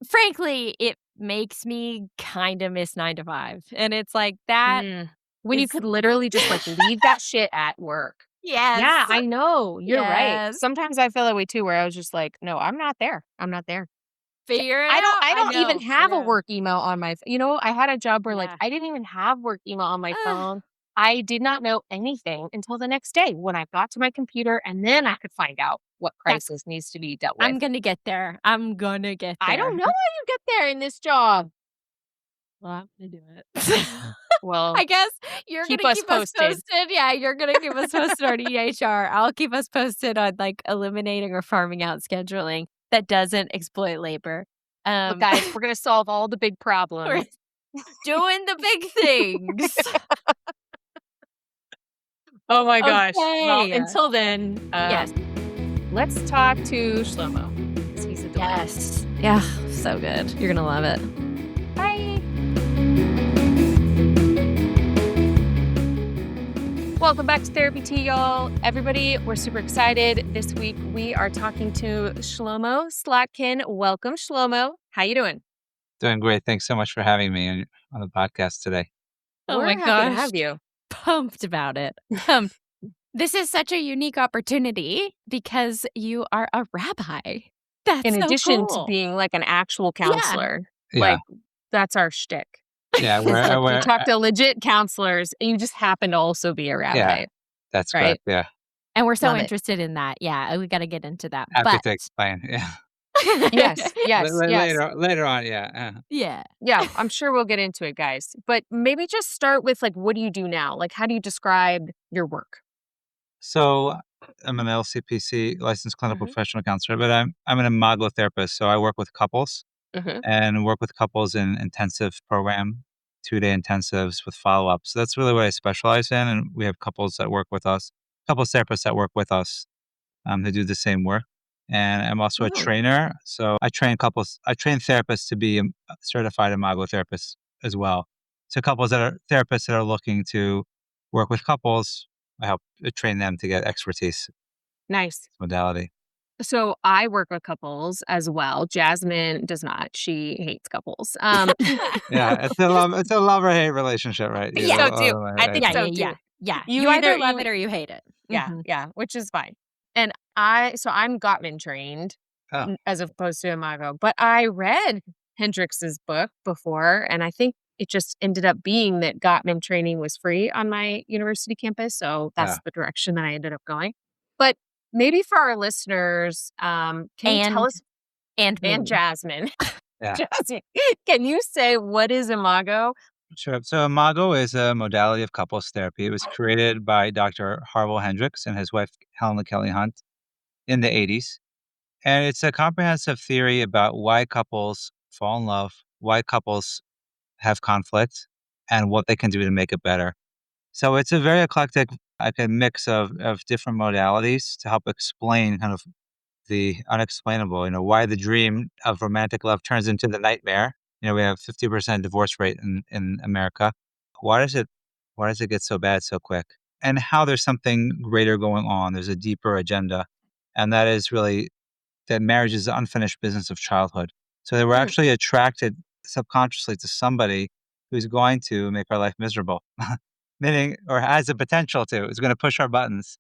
[SPEAKER 2] frankly, it makes me kinda miss 9 to 5, and it's like, that
[SPEAKER 1] Mm. When you
[SPEAKER 2] is
[SPEAKER 1] could literally just, like, leave that shit at work. Yeah,
[SPEAKER 2] yes,
[SPEAKER 1] I know, you're right.
[SPEAKER 2] yes,
[SPEAKER 1] Sometimes I feel that way too, where I was just like, "No, I'm not there. I'm not there."
[SPEAKER 2] figure it
[SPEAKER 1] I don't
[SPEAKER 2] out.
[SPEAKER 1] I don't even
[SPEAKER 2] I
[SPEAKER 1] have a
[SPEAKER 2] know.
[SPEAKER 1] work email on my I had a job where, like,
[SPEAKER 2] Yeah.
[SPEAKER 1] I didn't even have work email on my
[SPEAKER 2] Ugh,
[SPEAKER 1] phone. I did not know anything until the next day when I got to my computer, and then I could find out what
[SPEAKER 2] that's
[SPEAKER 1] crisis needs to be dealt with.
[SPEAKER 2] I'm gonna get there. I'm gonna get
[SPEAKER 1] I don't
[SPEAKER 2] there.
[SPEAKER 1] know how you get there in this job.
[SPEAKER 2] Well, I'm gonna do it.
[SPEAKER 1] Well,
[SPEAKER 2] I guess you're
[SPEAKER 1] keep
[SPEAKER 2] gonna
[SPEAKER 1] us
[SPEAKER 2] keep us
[SPEAKER 1] posted.
[SPEAKER 2] posted. Yeah, you're gonna keep us posted on EHR. I'll keep us posted on, like, eliminating or farming out scheduling that doesn't exploit labor.
[SPEAKER 1] Look,
[SPEAKER 2] Um,
[SPEAKER 1] guys, we're gonna solve all the big
[SPEAKER 2] we're
[SPEAKER 1] problems.
[SPEAKER 2] doing the big things.
[SPEAKER 1] Oh my gosh. Well,
[SPEAKER 2] Okay.
[SPEAKER 1] until then,
[SPEAKER 2] Yes.
[SPEAKER 1] let's talk to Shlomo, 'cause he's a delight.
[SPEAKER 2] Yes. Yeah, so good. You're gonna love it.
[SPEAKER 1] Bye. Welcome back to Therapy Tea, y'all. Everybody, we're super excited. This week we are talking to Shlomo Slatkin. Welcome, Shlomo. How you doing?
[SPEAKER 3] Doing great. Thanks so much for having me on the podcast today.
[SPEAKER 2] Oh my
[SPEAKER 1] We're happy to
[SPEAKER 2] gosh.
[SPEAKER 1] have you.
[SPEAKER 2] Pumped about it. Pumped. This is such a unique opportunity because you are a rabbi. That's
[SPEAKER 1] in
[SPEAKER 2] so
[SPEAKER 1] addition to
[SPEAKER 2] cool.
[SPEAKER 1] being like an actual
[SPEAKER 2] Yeah.
[SPEAKER 1] counselor.
[SPEAKER 3] Yeah.
[SPEAKER 1] Like, that's our shtick.
[SPEAKER 3] Yeah.
[SPEAKER 1] It's like we
[SPEAKER 3] We're
[SPEAKER 1] talk to legit counselors and you just happen to also be a
[SPEAKER 3] yeah,
[SPEAKER 1] rabbi,
[SPEAKER 3] that's
[SPEAKER 1] right?
[SPEAKER 3] correct. Yeah.
[SPEAKER 2] And we're so
[SPEAKER 1] Love it.
[SPEAKER 2] interested in that. Yeah, we gotta get into that,
[SPEAKER 3] Happy
[SPEAKER 2] but
[SPEAKER 3] to explain. Yeah.
[SPEAKER 1] Yes, yes, yes.
[SPEAKER 3] Later on. Yeah.
[SPEAKER 2] Yeah.
[SPEAKER 1] Yeah, I'm sure we'll get into it, guys. But maybe just start with like, what do you do now? Like, how do you describe your work?
[SPEAKER 3] So I'm an LCPC, licensed clinical
[SPEAKER 1] Hmm.
[SPEAKER 3] professional counselor, but I'm an Imago therapist. So I work with couples
[SPEAKER 1] Hmm.
[SPEAKER 3] and work with couples in intensive program, 2-day intensives with follow up. So that's really what I specialize in. And we have couples that work with us, couples therapists that work with us who do the same work. And I'm also a
[SPEAKER 1] Oh,
[SPEAKER 3] trainer. So I train therapists to be certified Imago therapists as well. So couples that are therapists that are looking to work with couples, I help train them to get expertise
[SPEAKER 1] nice.
[SPEAKER 3] modality.
[SPEAKER 1] So I work with couples as well. Jasmine does not. She hates couples.
[SPEAKER 3] Yeah, it's a love or hate relationship, right?
[SPEAKER 1] I think
[SPEAKER 2] Yeah.
[SPEAKER 1] so too. I think
[SPEAKER 2] Yeah, yeah,
[SPEAKER 1] so
[SPEAKER 2] yeah.
[SPEAKER 1] too.
[SPEAKER 2] Yeah.
[SPEAKER 1] You
[SPEAKER 2] You either
[SPEAKER 1] either
[SPEAKER 2] love
[SPEAKER 1] you
[SPEAKER 2] it or you hate it.
[SPEAKER 1] Yeah,
[SPEAKER 2] Mhm.
[SPEAKER 1] yeah, which is fine. And so I'm Gottman trained
[SPEAKER 3] Oh,
[SPEAKER 1] as opposed to Imago, but I read Hendrix's book before, and I think it just ended up being that Gottman training was free on my university campus, so
[SPEAKER 3] yeah.
[SPEAKER 1] that's the direction that I ended up going. But maybe for our listeners, can you tell
[SPEAKER 2] And
[SPEAKER 1] us,
[SPEAKER 2] and
[SPEAKER 1] and
[SPEAKER 2] me.
[SPEAKER 1] Jasmine,
[SPEAKER 3] Yeah,
[SPEAKER 1] Jasmine, can you say what is Imago?
[SPEAKER 3] sure. So Imago is a modality of couples therapy. It was created by Dr. Harville Hendrix and his wife Helen LaKelly Hunt in the 80s. And it's a comprehensive theory about why couples fall in love, why couples have conflict, and what they can do to make it better. So it's a very eclectic, like a mix of different modalities to help explain kind of the unexplainable, why the dream of romantic love turns into the nightmare. We have 50% divorce rate in America. Why does it get so bad so quick? And how there's something greater going on. There's a deeper agenda. And that is really that marriage is the unfinished business of childhood. So that we're
[SPEAKER 1] Mm,
[SPEAKER 3] actually attracted subconsciously to somebody who's going to make our life miserable. Meaning, or has the potential to, is going to push our buttons.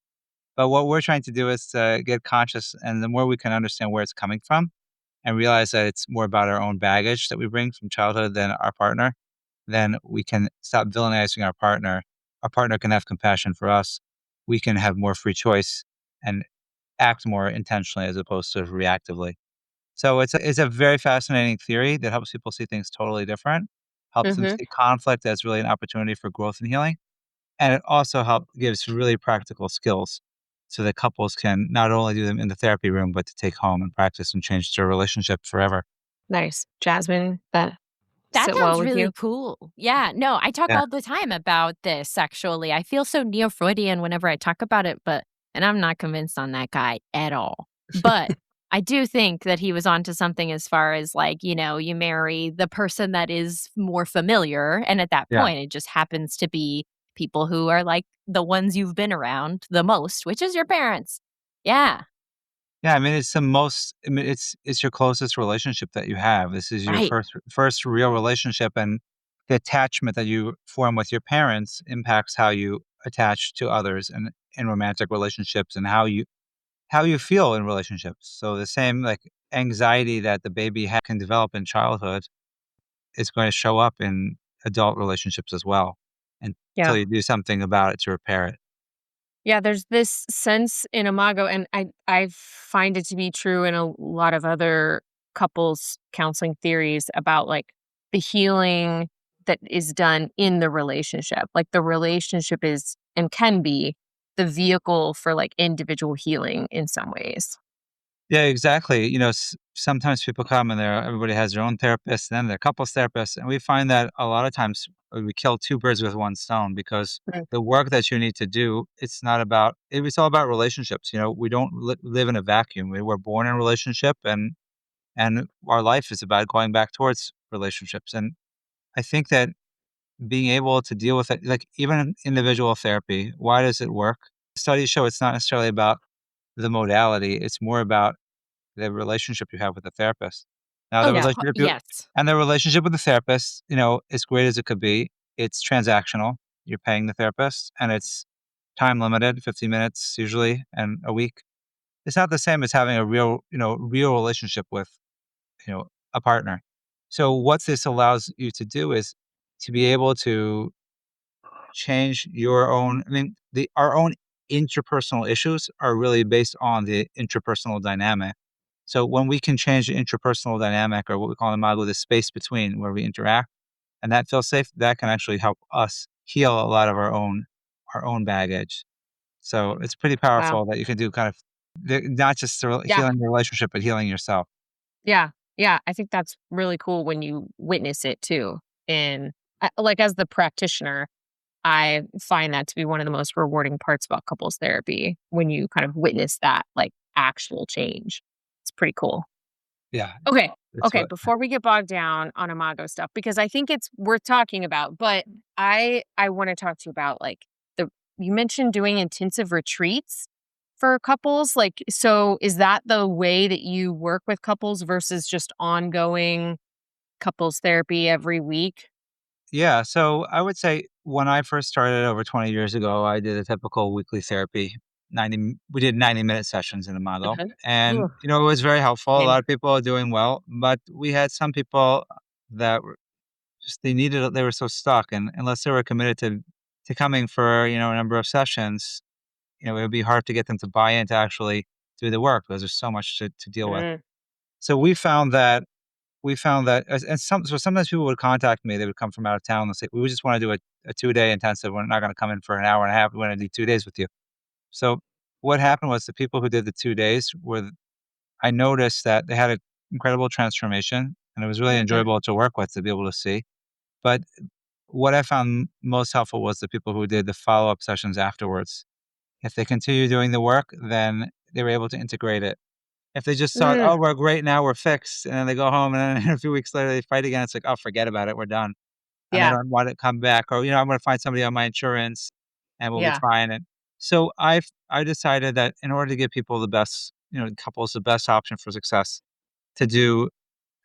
[SPEAKER 3] But what we're trying to do is to get conscious, and the more we can understand where it's coming from and realize that it's more about our own baggage that we bring from childhood than our partner, then we can stop villainizing our partner. Our partner can have compassion for us. We can have more free choice and act more intentionally as opposed to reactively. So it's a very fascinating theory that helps people see things totally different, helps them
[SPEAKER 1] mhm.
[SPEAKER 3] see conflict as really an opportunity for growth and healing. And it also gives really practical skills so that couples can not only do them in the therapy room, but to take home and practice and change their relationship forever.
[SPEAKER 1] Nice. Jasmine, that
[SPEAKER 2] That
[SPEAKER 1] sit well
[SPEAKER 2] sounds
[SPEAKER 1] with
[SPEAKER 2] really
[SPEAKER 1] you?
[SPEAKER 2] cool. Yeah, no, I talk
[SPEAKER 3] Yeah.
[SPEAKER 2] all the time about this actually. I feel so neo-Freudian whenever I talk about it, and I'm not convinced on that guy at all. But I do think that he was onto something as far as like, you marry the person that is more familiar. And at that
[SPEAKER 3] Yeah.
[SPEAKER 2] point, it just happens to be people who are like the ones you've been around the most, which is your parents. Yeah,
[SPEAKER 3] Yeah, I mean, it's your closest relationship that you have. This is your
[SPEAKER 2] right.
[SPEAKER 3] first real relationship, and the attachment that you form with your parents impacts how you attach to others and in romantic relationships and how you feel in relationships. So the same like anxiety that the baby can develop in childhood is going to show up in adult relationships as well until
[SPEAKER 1] Yeah.
[SPEAKER 3] you do something about it to repair it.
[SPEAKER 1] Yeah, there's this sense in Imago, and I find it to be true in a lot of other couples counseling theories about like the healing that is done in the relationship. Like the relationship is and can be the vehicle for like individual healing in some ways.
[SPEAKER 3] Yeah, exactly. Sometimes people come and everybody has their own therapist, and then they're couples therapists, and we find that a lot of times we kill two birds with one stone because
[SPEAKER 1] Mm.
[SPEAKER 3] the work that you need to do, it's all about relationships. We don't live in a vacuum. We were born in a relationship, and our life is about going back towards relationships. And I think that being able to deal with it, like even in individual therapy, why does it work? Studies show it's not necessarily about the modality; it's more about the relationship you have with the therapist. Now,
[SPEAKER 2] Oh,
[SPEAKER 3] the
[SPEAKER 1] Yeah.
[SPEAKER 3] relationship you
[SPEAKER 2] yes.
[SPEAKER 3] and the relationship with the therapist, as great as it could be, it's transactional. You're paying the therapist, and it's time limited, 15 minutes usually, and a week. it's not the same as having a real relationship with, a partner. So what this allows you to do is to be able to change your own. I mean, the our own interpersonal issues are really based on the interpersonal dynamic. So when we can change the interpersonal dynamic, or what we call in Imago, the space between where we interact, and that feels safe, that can actually help us heal a lot of our own baggage. So it's pretty
[SPEAKER 1] Wow.
[SPEAKER 3] powerful that you can do kind of not just
[SPEAKER 1] Yeah.
[SPEAKER 3] healing the relationship, but healing yourself.
[SPEAKER 1] Yeah. Yeah. I think that's really cool when you witness it too. And like as the practitioner, I find that to be one of the most rewarding parts about couples therapy when you kind of witness that like actual change. It's pretty cool.
[SPEAKER 3] Yeah,
[SPEAKER 1] Okay.
[SPEAKER 3] it's
[SPEAKER 1] Okay.
[SPEAKER 3] what.
[SPEAKER 1] Before we get bogged down on Imago stuff, because I think it's worth talking about, but I want to talk to you about like the you mentioned doing intensive retreats for couples. Like, so is that the way that you work with couples versus just ongoing couples therapy every week?
[SPEAKER 3] Yeah, so I would say when I first started over 20 years ago, I did a typical weekly therapy. We did 90-minute sessions in the model.
[SPEAKER 1] Okay.
[SPEAKER 3] And,
[SPEAKER 1] Ugh,
[SPEAKER 3] it was very helpful. A
[SPEAKER 1] same.
[SPEAKER 3] lot of people are doing well, but we had some people that were just, they were so stuck. And unless they were committed to coming for, a number of sessions, it would be hard to get them to buy in to actually do the work because there's so much to deal with.
[SPEAKER 1] Mm,
[SPEAKER 3] So we found that sometimes people would contact me, they would come from out of town and say, "We just wanna do a 2-day intensive, we're not gonna come in for an hour and a half, we wanna do 2 days with you." So, what happened was the people who did the 2 days I noticed that they had an incredible transformation, and it was really
[SPEAKER 1] mhm,
[SPEAKER 3] enjoyable to work with to be able to see. But what I found most helpful was the people who did the follow-up sessions afterwards. If they continue doing the work, then they were able to integrate it. If they just thought, "Oh,
[SPEAKER 1] mm,
[SPEAKER 3] we're great now, we're fixed," and then they go home, and then a few weeks later they fight again, it's like, "Oh, forget about it, we're done." And they
[SPEAKER 1] yeah,
[SPEAKER 3] don't want to come back, or, "I'm gonna find somebody on my insurance, and we'll be
[SPEAKER 1] yeah.
[SPEAKER 3] fine." And so I decided that in order to give people the best, couples the best option for success, to do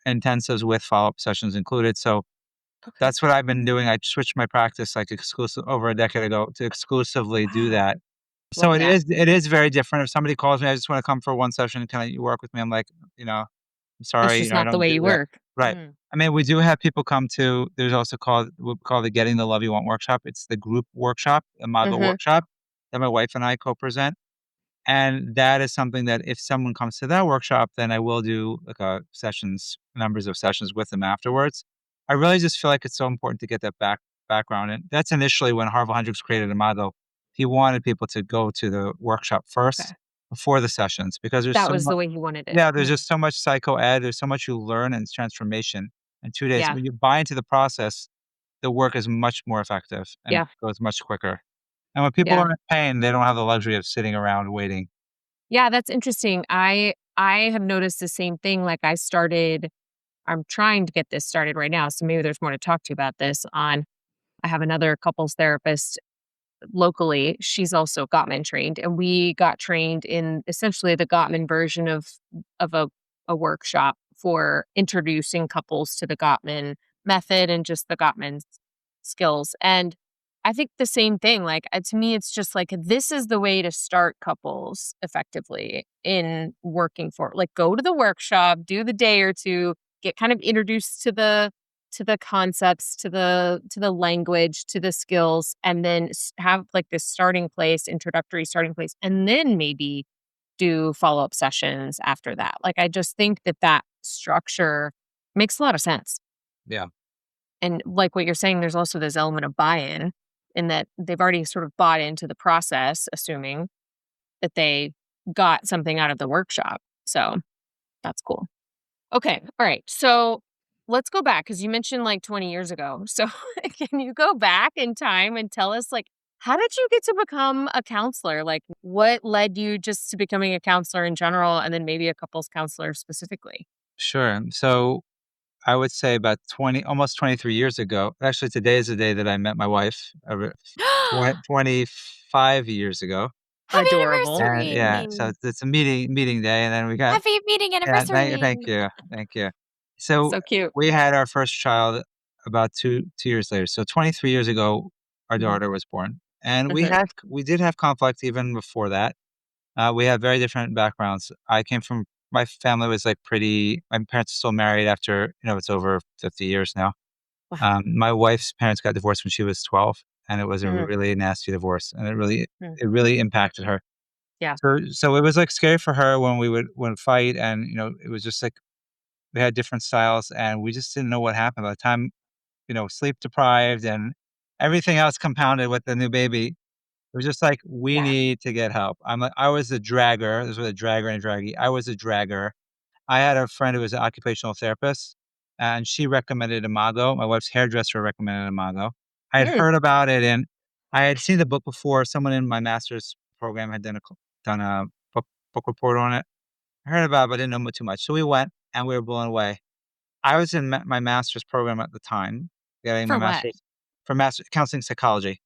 [SPEAKER 3] intensives with follow-up sessions included. So
[SPEAKER 1] Okay.
[SPEAKER 3] that's what I've been doing. I switched my practice like exclusive over a decade ago to exclusively do
[SPEAKER 1] Wow.
[SPEAKER 3] that. So
[SPEAKER 1] Love that.
[SPEAKER 3] it is very different. If somebody calls me, "I just wanna come for one session, can you work with me?" I'm like, you know I'm
[SPEAKER 1] It's
[SPEAKER 3] sorry,
[SPEAKER 1] just
[SPEAKER 3] I
[SPEAKER 1] not the
[SPEAKER 3] don't
[SPEAKER 1] way
[SPEAKER 3] do
[SPEAKER 1] you
[SPEAKER 3] that.
[SPEAKER 1] work.
[SPEAKER 3] Right.
[SPEAKER 1] Mm,
[SPEAKER 3] I mean, we do have people come to there's also called what we call the Getting the Love You Want workshop. It's the group workshop, the Imago
[SPEAKER 1] mhm,
[SPEAKER 3] workshop that my wife and I co-present. And that is something that if someone comes to that workshop, then I will do like a numbers of sessions with them afterwards. I really just feel like it's so important to get that background. And that's initially when Harville Hendrix created Imago. He wanted people to go to the workshop
[SPEAKER 1] okay.
[SPEAKER 3] first before the sessions because there's
[SPEAKER 1] That
[SPEAKER 3] so
[SPEAKER 1] was
[SPEAKER 3] much
[SPEAKER 1] the way he wanted it.
[SPEAKER 3] yeah, there's
[SPEAKER 1] Mm,
[SPEAKER 3] just so much psycho ed, there's so much you learn and transformation in 2 days.
[SPEAKER 1] yeah,
[SPEAKER 3] When you buy into the process, the work is much more effective and
[SPEAKER 1] yeah,
[SPEAKER 3] goes much quicker. And when people
[SPEAKER 1] yeah.
[SPEAKER 3] are in pain, they don't have the luxury of sitting around waiting.
[SPEAKER 1] Yeah, that's interesting. I have noticed the same thing, like, I'm trying to get this started right now, so maybe there's more to talk to you about this on I have another couples therapist locally. She's also Gottman trained, and we got trained in essentially the Gottman version of a workshop for introducing couples to the Gottman method and just the Gottman skills. And I think the same thing. Like to me, it's just like this is the way to start couples effectively in working for. Like go to the workshop, do the day or two, get kind of introduced to the concepts, to the language, to the skills, and then have like this starting place, introductory starting place, and then maybe do follow-up sessions after that. Like, I just think that that structure makes a lot of sense.
[SPEAKER 3] Yeah.
[SPEAKER 1] And like what you're saying, there's also this element of buy-in in that they've already sort of bought into the process, assuming that they got something out of the workshop. So that's cool. Okay. All right. So let's go back because you mentioned like 20 years ago. So can you go back in time and tell us, like, how did you get to become a counselor? Like, what led you just to becoming a counselor in general and then maybe a couples counselor specifically?
[SPEAKER 3] Sure. So I would say about almost 23 years ago. Actually, today is the day that I met my wife, 25 years ago.
[SPEAKER 2] Happy
[SPEAKER 1] Adorable.
[SPEAKER 3] And yeah,
[SPEAKER 2] anniversary.
[SPEAKER 3] so it's a meeting day, and then we got
[SPEAKER 2] Happy meeting
[SPEAKER 3] yeah,
[SPEAKER 2] anniversary.
[SPEAKER 3] thank you. So
[SPEAKER 1] So cute.
[SPEAKER 3] we had our first child about 2 years later. So 23 years ago, our
[SPEAKER 1] Hmm.
[SPEAKER 3] daughter was born, and
[SPEAKER 1] Hmm.
[SPEAKER 3] we did have conflict even before that. We have very different backgrounds. My family was like my parents are still married after, it's over 50 years now.
[SPEAKER 1] Wow.
[SPEAKER 3] My wife's parents got divorced when she was 12, and it was a
[SPEAKER 1] Mm,
[SPEAKER 3] really nasty divorce, and
[SPEAKER 1] mm.
[SPEAKER 3] it really impacted her.
[SPEAKER 1] Yeah.
[SPEAKER 3] So it was like scary for her when we would fight, and it was just like we had different styles, and we just didn't know what happened. By the time, sleep deprived and everything else compounded with the new baby, it was just like we
[SPEAKER 1] Yeah.
[SPEAKER 3] need to get help. I was a dragger. This was a dragger and a draggy. I was a dragger. I had a friend who was an occupational therapist, and she recommended Imago. My wife's hairdresser recommended Imago. I had
[SPEAKER 1] Mm,
[SPEAKER 3] heard about it, and I had seen the book before. Someone in my master's program had done a book report on it. I heard about it, but I didn't know too much. So we went, and we were blown away. I was in my master's program at the time, getting my
[SPEAKER 2] For what?
[SPEAKER 3] master's for master counseling psychology.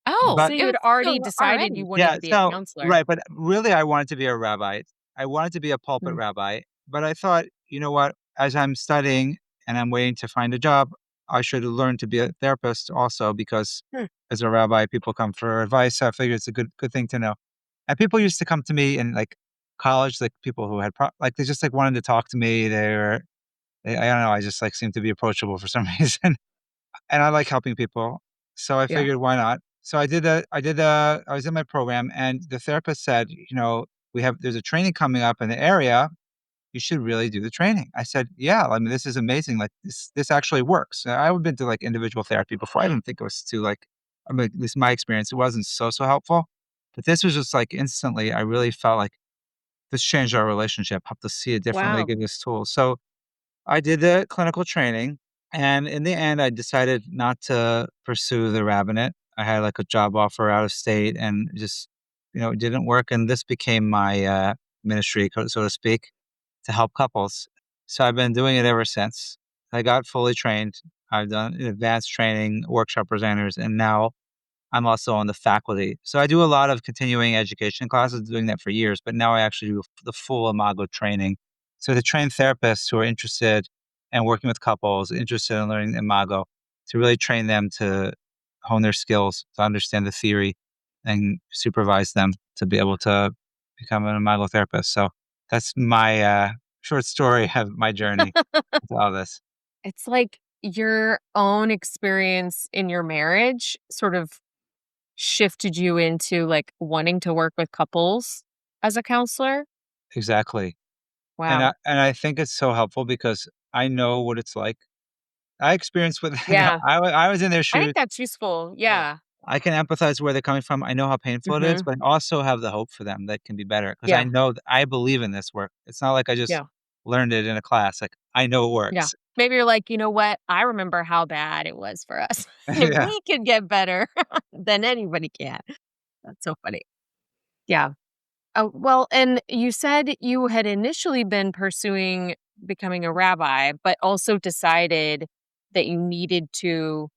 [SPEAKER 2] Oh,
[SPEAKER 3] But
[SPEAKER 1] so you
[SPEAKER 2] it
[SPEAKER 1] had
[SPEAKER 2] was
[SPEAKER 1] already
[SPEAKER 2] so
[SPEAKER 1] decided you
[SPEAKER 2] already.
[SPEAKER 1] wanted
[SPEAKER 3] yeah,
[SPEAKER 1] to be a
[SPEAKER 3] so
[SPEAKER 1] counselor.
[SPEAKER 3] right, but really I wanted to be a rabbi. I wanted to be a pulpit
[SPEAKER 1] Mm,
[SPEAKER 3] rabbi, but I thought, you know what? As I'm studying and I'm waiting to find a job, I should learn to be a therapist also because
[SPEAKER 1] mm.
[SPEAKER 3] as a rabbi, people come for advice. So I figured it's a good thing to know. And people used to come to me in like college, like people who had like they just like wanted to talk to me. I don't know, I just like seemed to be approachable for some reason. And I like helping people, so I
[SPEAKER 1] Yeah.
[SPEAKER 3] figured why not? So I was in my program, and the therapist said, there's a training coming up in the area, you should really do the training." I said, "Yeah, I mean, this is amazing, like, this actually works." I've been to, like, individual therapy before, I didn't think it was too, like I mean, at least my experience, it wasn't so helpful, but this was just, like, instantly, I really felt like this changed our relationship, helped us see it differently,
[SPEAKER 1] Wow.
[SPEAKER 3] give us tools. So I did the clinical training, and in the end, I decided not to pursue the rabbinate. I had like a job offer out of state, and just it didn't work. And this became my ministry, so to speak, to help couples. So I've been doing it ever since. I got fully trained. I've done advanced training, workshop presenters, and now I'm also on the faculty. So I do a lot of continuing education classes, doing that for years, but now I actually do the full Imago training. So to train therapists who are interested and working with couples, interested in learning Imago, to really train them to hone their skills, to understand the theory, and supervise them to be able to become an Imago therapist. So that's my short story of my journey to all this.
[SPEAKER 1] It's like your own experience in your marriage sort of shifted you into, like, wanting to work with couples as a counselor?
[SPEAKER 3] Exactly. And
[SPEAKER 1] Wow.
[SPEAKER 3] I think it's so helpful because I know what it's like. I experienced what
[SPEAKER 1] Yeah.
[SPEAKER 3] I was in their
[SPEAKER 1] I think
[SPEAKER 3] shoes.
[SPEAKER 1] that's useful.
[SPEAKER 3] Yeah.
[SPEAKER 1] Yeah.
[SPEAKER 3] I can empathize where they're coming from. I know how painful it is,
[SPEAKER 1] Mhm.
[SPEAKER 3] but I also have the hope for them that can be better because I
[SPEAKER 1] Yeah.
[SPEAKER 3] know that I believe in this work. It's not like I just
[SPEAKER 1] Yeah.
[SPEAKER 3] learned it in a class. Like I know it
[SPEAKER 1] Yeah.
[SPEAKER 3] works.
[SPEAKER 1] Maybe you're like, "You know what? I remember how bad it was for us. If
[SPEAKER 3] Yeah.
[SPEAKER 1] we could get better, then anybody can." That's so funny. Yeah. Oh, well, and you said you had initially been pursuing becoming a rabbi, but also decided that you needed to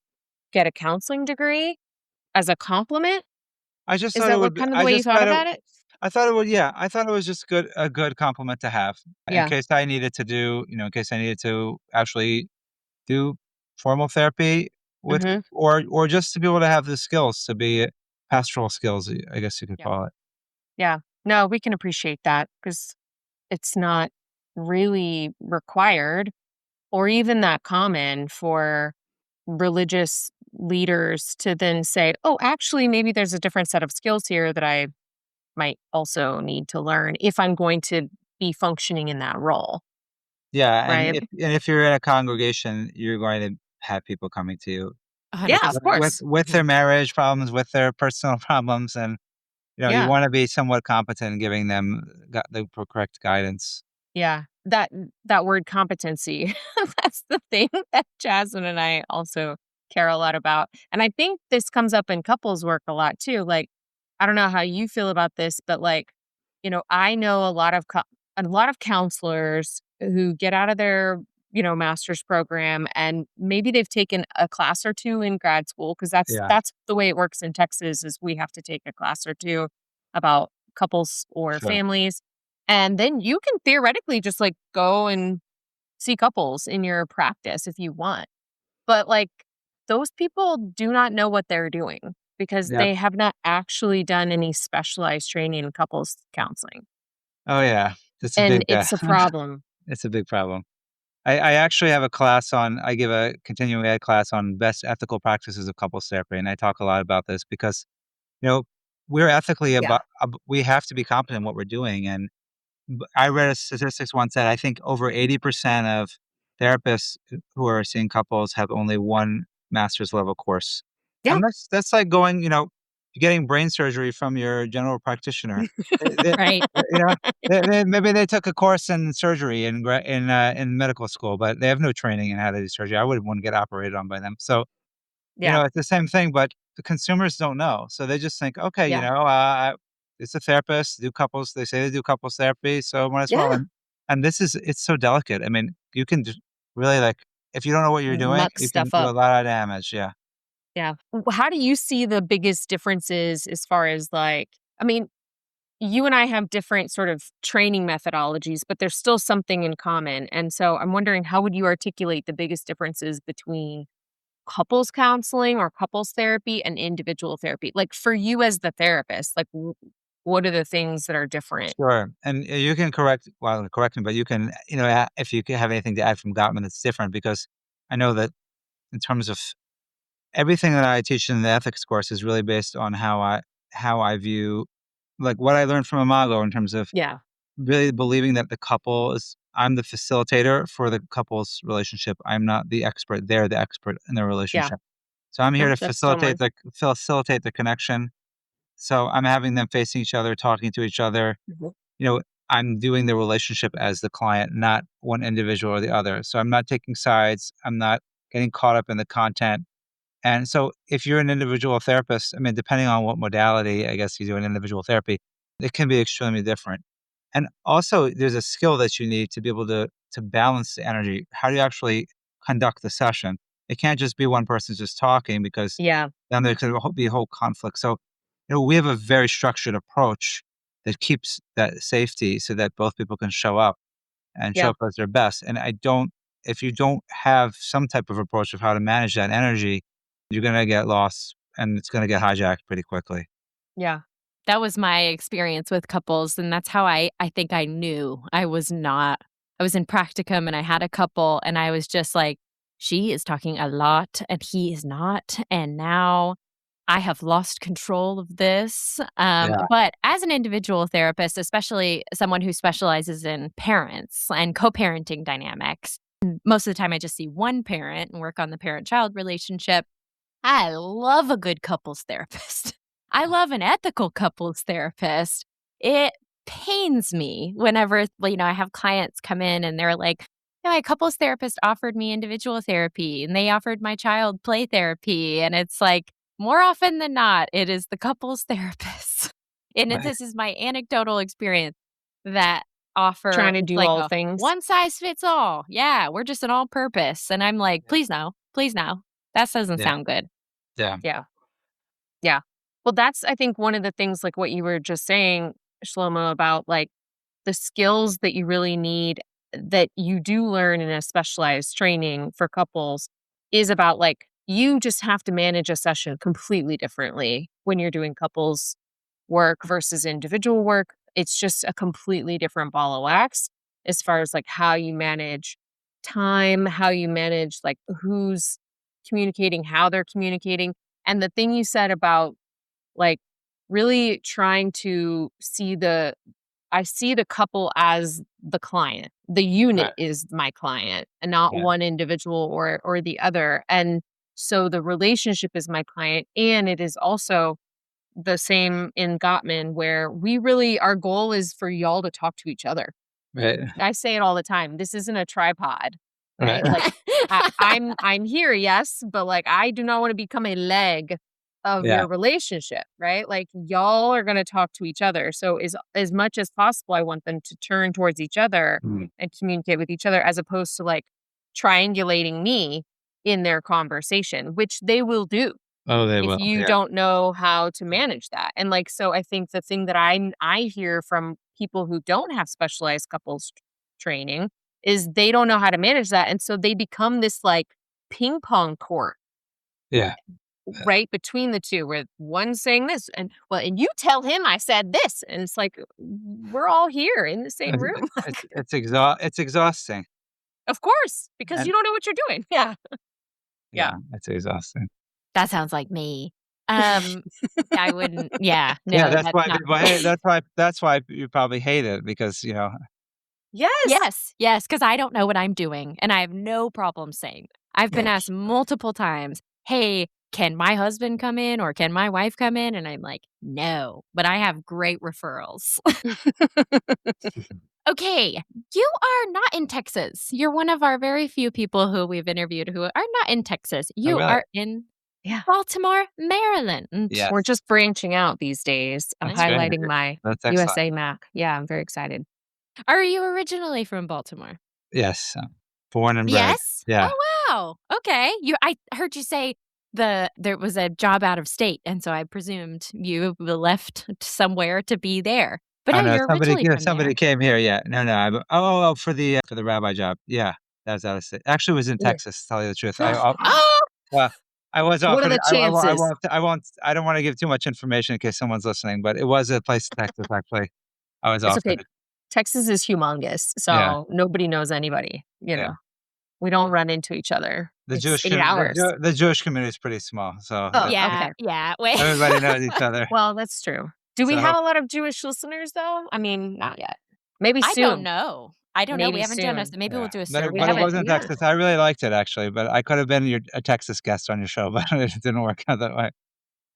[SPEAKER 1] get a counseling degree as a complement?
[SPEAKER 3] I just
[SPEAKER 1] Is
[SPEAKER 3] thought it
[SPEAKER 1] that
[SPEAKER 3] would
[SPEAKER 1] what
[SPEAKER 3] be
[SPEAKER 1] kind of the
[SPEAKER 3] I
[SPEAKER 1] way you
[SPEAKER 3] just
[SPEAKER 1] thought
[SPEAKER 3] thought
[SPEAKER 1] about it?
[SPEAKER 3] I thought it would yeah, I thought it was just a good compliment to have in
[SPEAKER 1] Yeah.
[SPEAKER 3] case I needed to in case I needed to actually do formal therapy with
[SPEAKER 1] Mhm.
[SPEAKER 3] or just to be able to have the skills to be pastoral skills, I guess you could
[SPEAKER 1] Yeah.
[SPEAKER 3] call it.
[SPEAKER 1] Yeah. No, we can appreciate that because it's not really required or even that common for religious leaders to then say, "Oh, actually, maybe there's a different set of skills here that I might also need to learn if I'm going to be functioning in that role."
[SPEAKER 3] Yeah,
[SPEAKER 1] Right?
[SPEAKER 3] and if you're in a congregation, you're going to have people coming to you with
[SPEAKER 1] Yeah, of
[SPEAKER 2] 100%.
[SPEAKER 1] course.
[SPEAKER 3] their
[SPEAKER 1] Mhm.
[SPEAKER 3] marriage problems, with their personal problems, and you
[SPEAKER 1] Yeah.
[SPEAKER 3] wanna be somewhat competent in giving them the correct guidance.
[SPEAKER 1] Yeah. That word competency, that's the thing that Jasmine and I also care a lot about. And I think this comes up in couples work a lot too. Like, I don't know how you feel about this, but like, I know a lot of counselors who get out of their, master's program and maybe they've taken a class or two in grad school because that's
[SPEAKER 3] Yeah,
[SPEAKER 1] that's the way it works in Texas is we have to take a class or two about couples or
[SPEAKER 3] sure.
[SPEAKER 1] families and then you can theoretically just, like, go and see couples in your practice if you want. But, like, those people do not know what they're doing. because
[SPEAKER 3] Yep.
[SPEAKER 1] they have not actually done any specialized training in couples counseling,
[SPEAKER 3] Oh, yeah. It's a
[SPEAKER 1] and
[SPEAKER 3] big,
[SPEAKER 1] it's a problem.
[SPEAKER 3] it's a big problem. I actually have I give a continuing ed class on best ethical practices of couples therapy, and I talk a lot about this because, you know, we're ethically
[SPEAKER 1] Yeah.
[SPEAKER 3] we have to be competent in what we're doing, and I read a statistics once that I think over 80% of therapists who are seeing couples have only one master's level course.
[SPEAKER 1] Yeah.
[SPEAKER 3] And that's like going, getting brain surgery from your general practitioner.
[SPEAKER 2] Right.
[SPEAKER 3] You know, maybe they took a course in surgery in medical school, but they have no training in how to do surgery. I wouldn't want to get operated on by them. So,
[SPEAKER 1] Yeah.
[SPEAKER 3] it's the same thing, but the consumers don't know. So they just think, okay,
[SPEAKER 1] Yeah.
[SPEAKER 3] it's a therapist, do couples. They say they do couples therapy, so might as well.
[SPEAKER 1] Yeah.
[SPEAKER 3] And it's so delicate. I mean, you can just really like if you don't know what you're doing,
[SPEAKER 1] Muck
[SPEAKER 3] you can
[SPEAKER 1] stuff
[SPEAKER 3] do a
[SPEAKER 1] up.
[SPEAKER 3] lot of damage. Yeah,
[SPEAKER 1] Yeah. How do you see the biggest differences as far as like, I mean, you and I have different sort of training methodologies, but there's still something in common. And so I'm wondering, how would you articulate the biggest differences between couples counseling or couples therapy and individual therapy? Like for you as the therapist, like what are the things that are different?
[SPEAKER 3] sure. And you can correct me, but you can, if you can have anything to add from Gottman, it's different because I know that in terms of everything that I teach in the ethics course is really based on how I view like what I learned from Imago in terms of
[SPEAKER 1] Yeah.
[SPEAKER 3] really believing that I'm the facilitator for the couple's relationship. I'm not the expert. They're the expert in their
[SPEAKER 1] Yeah.
[SPEAKER 3] relationship. So I'm here
[SPEAKER 1] No,
[SPEAKER 3] to
[SPEAKER 1] that's totally.
[SPEAKER 3] facilitate the connection. So I'm having them facing each other, talking to each other.
[SPEAKER 1] Mhm.
[SPEAKER 3] You know, I'm doing the relationship as the client, not one individual or the other. So I'm not taking sides. I'm not getting caught up in the content. And so if you're an individual therapist, I mean, depending on what modality, I guess you do an individual therapy, it can be extremely different. And also there's a skill that you need to be able to balance the energy. How do you actually conduct the session? It can't just be one person just talking because
[SPEAKER 1] Yeah.
[SPEAKER 3] then there could be a whole conflict. So, we have a very structured approach that keeps that safety so that both people can show up and show
[SPEAKER 1] Yeah.
[SPEAKER 3] up as their best. And if you don't have some type of approach of how to manage that energy, you're going to get lost and it's going to get hijacked pretty quickly.
[SPEAKER 1] Yeah.
[SPEAKER 2] That was my experience with couples, and that's how I think I knew I was not. I was in practicum, and I had a couple, and I was just like, "She is talking a lot, and he is not, and now I have lost control of this."
[SPEAKER 3] Yeah.
[SPEAKER 2] But as an individual therapist, especially someone who specializes in parents and co-parenting dynamics, most of the time I just see one parent and work on the parent-child relationship. I love a good couples therapist. I love an ethical couples therapist. It pains me whenever, I have clients come in and they're like, "Yeah, my couples therapist offered me individual therapy and they offered my child play therapy." And it's like, more often than not, it is the couples therapist.
[SPEAKER 3] Right.
[SPEAKER 2] This is my anecdotal experience that offer,
[SPEAKER 1] Trying to
[SPEAKER 2] it's
[SPEAKER 1] do
[SPEAKER 2] like
[SPEAKER 1] all
[SPEAKER 2] a
[SPEAKER 1] things.
[SPEAKER 2] one size fits all. Yeah, we're just an all purpose. And I'm like,
[SPEAKER 3] Yeah.
[SPEAKER 2] please no, please no. That doesn't
[SPEAKER 3] Yeah.
[SPEAKER 2] sound good.
[SPEAKER 3] Yeah.
[SPEAKER 1] Yeah. Yeah. Well, that's, I think, one of the things, like what you were just saying, Shlomo, about like the skills that you really need that you do learn in a specialized training for couples is about like you just have to manage a session completely differently when you're doing couples work versus individual work. It's just a completely different ball of wax as far as like how you manage time, how you manage like who's communicating, how they're communicating. And the thing you said about like really trying to see I see the couple as the client. The unit
[SPEAKER 3] Right.
[SPEAKER 1] is my client and not
[SPEAKER 3] Yeah.
[SPEAKER 1] one individual or the other. And so the relationship is my client, and it is also the same in Gottman, where we really, our goal is for y'all to talk to each other.
[SPEAKER 3] Right.
[SPEAKER 1] I say it all the time. This isn't a tripod,
[SPEAKER 3] Right.
[SPEAKER 1] right? Like I'm here, yes, but like I do not want to become a leg of
[SPEAKER 3] Yeah.
[SPEAKER 1] your relationship, right? Like y'all are going to talk to each other. So as much as possible, I want them to turn towards each other
[SPEAKER 3] Mm.
[SPEAKER 1] and communicate with each other, as opposed to like triangulating me in their conversation, which they will do
[SPEAKER 3] Oh, they
[SPEAKER 1] if
[SPEAKER 3] will.
[SPEAKER 1] you
[SPEAKER 3] Yeah.
[SPEAKER 1] don't know how to manage that. And like, so I think the thing that I hear from people who don't have specialized couples training is they don't know how to manage that. And so they become this like ping pong court
[SPEAKER 3] Yeah.
[SPEAKER 1] right between the two, where one's saying this and you tell him I said this, and it's like we're all here in the same room.
[SPEAKER 3] It's exhausting.
[SPEAKER 1] Of course, because
[SPEAKER 3] And
[SPEAKER 1] you don't know what you're doing. Yeah.
[SPEAKER 3] yeah,
[SPEAKER 1] Yeah.
[SPEAKER 3] it's exhausting.
[SPEAKER 2] That sounds like me. Um, I wouldn't yeah,
[SPEAKER 3] Yeah,
[SPEAKER 2] no,
[SPEAKER 3] that's
[SPEAKER 2] that's
[SPEAKER 3] why
[SPEAKER 2] not
[SPEAKER 3] people hate that's why you probably hate it because,
[SPEAKER 1] Yes.
[SPEAKER 2] Yes, because I don't know what I'm doing, and I have no problem saying I've been asked multiple times, "Hey, can my husband come in or can my wife come in?" And I'm like, "No," but I have great referrals. Okay, you are not in Texas. You're one of our very few people who we've interviewed who are not in Texas.
[SPEAKER 3] Oh,
[SPEAKER 2] You
[SPEAKER 3] really?
[SPEAKER 2] are in
[SPEAKER 1] Yeah.
[SPEAKER 2] Baltimore, Maryland.
[SPEAKER 1] We're
[SPEAKER 3] Yes.
[SPEAKER 1] just branching out these days. I'm
[SPEAKER 3] That's great.
[SPEAKER 1] highlighting my
[SPEAKER 3] That's excellent.
[SPEAKER 1] USA Mac. Yeah, I'm very excited.
[SPEAKER 2] Are you originally from Baltimore?
[SPEAKER 3] Yes, born and bred.
[SPEAKER 2] Yes?
[SPEAKER 3] Yeah.
[SPEAKER 2] Oh, wow. Okay. I heard you say there was a job out of state, and so I presumed you left somewhere to be there. But
[SPEAKER 3] Oh,
[SPEAKER 2] no,
[SPEAKER 3] no,
[SPEAKER 2] you're originally from
[SPEAKER 3] somebody
[SPEAKER 2] there.
[SPEAKER 3] came here, yeah. No, no, for the rabbi job. Yeah, that was out of state. Actually, it was in
[SPEAKER 1] Yeah.
[SPEAKER 3] Texas, to tell you the truth.
[SPEAKER 1] Oh,
[SPEAKER 3] Well, I was
[SPEAKER 1] what are
[SPEAKER 3] offered
[SPEAKER 1] the
[SPEAKER 3] it
[SPEAKER 1] chances?
[SPEAKER 3] I don't wanna give too much information in case someone's listening, but it was a place in Texas, actually. I was
[SPEAKER 1] It's
[SPEAKER 3] offered
[SPEAKER 1] okay.
[SPEAKER 3] it.
[SPEAKER 1] Texas is humongous,
[SPEAKER 3] Yeah,
[SPEAKER 1] so nobody knows anybody,
[SPEAKER 3] yeah.
[SPEAKER 1] We don't run into each other.
[SPEAKER 3] The
[SPEAKER 1] It's
[SPEAKER 3] Jewish
[SPEAKER 1] 8
[SPEAKER 3] commu
[SPEAKER 1] hours.
[SPEAKER 3] the Jewish community is pretty small, so
[SPEAKER 1] Oh,
[SPEAKER 3] it
[SPEAKER 2] Yeah,
[SPEAKER 1] okay.
[SPEAKER 2] yeah. Wait.
[SPEAKER 3] everybody knows each other.
[SPEAKER 1] Well, that's true. Do we
[SPEAKER 3] So,
[SPEAKER 1] have a lot of Jewish listeners, though? I mean, not yet. Maybe
[SPEAKER 2] I don't
[SPEAKER 1] soon.
[SPEAKER 2] know. I don't know. We
[SPEAKER 1] Maybe
[SPEAKER 2] haven't done a
[SPEAKER 1] soon.
[SPEAKER 2] maybe we'll
[SPEAKER 3] yeah,
[SPEAKER 2] do a
[SPEAKER 3] but
[SPEAKER 1] We
[SPEAKER 3] it
[SPEAKER 2] survey.
[SPEAKER 3] was
[SPEAKER 1] haven't
[SPEAKER 3] in
[SPEAKER 1] yeah.
[SPEAKER 3] Texas. I really liked it, actually, but I could have been a Texas guest on your show, but it didn't work out that way.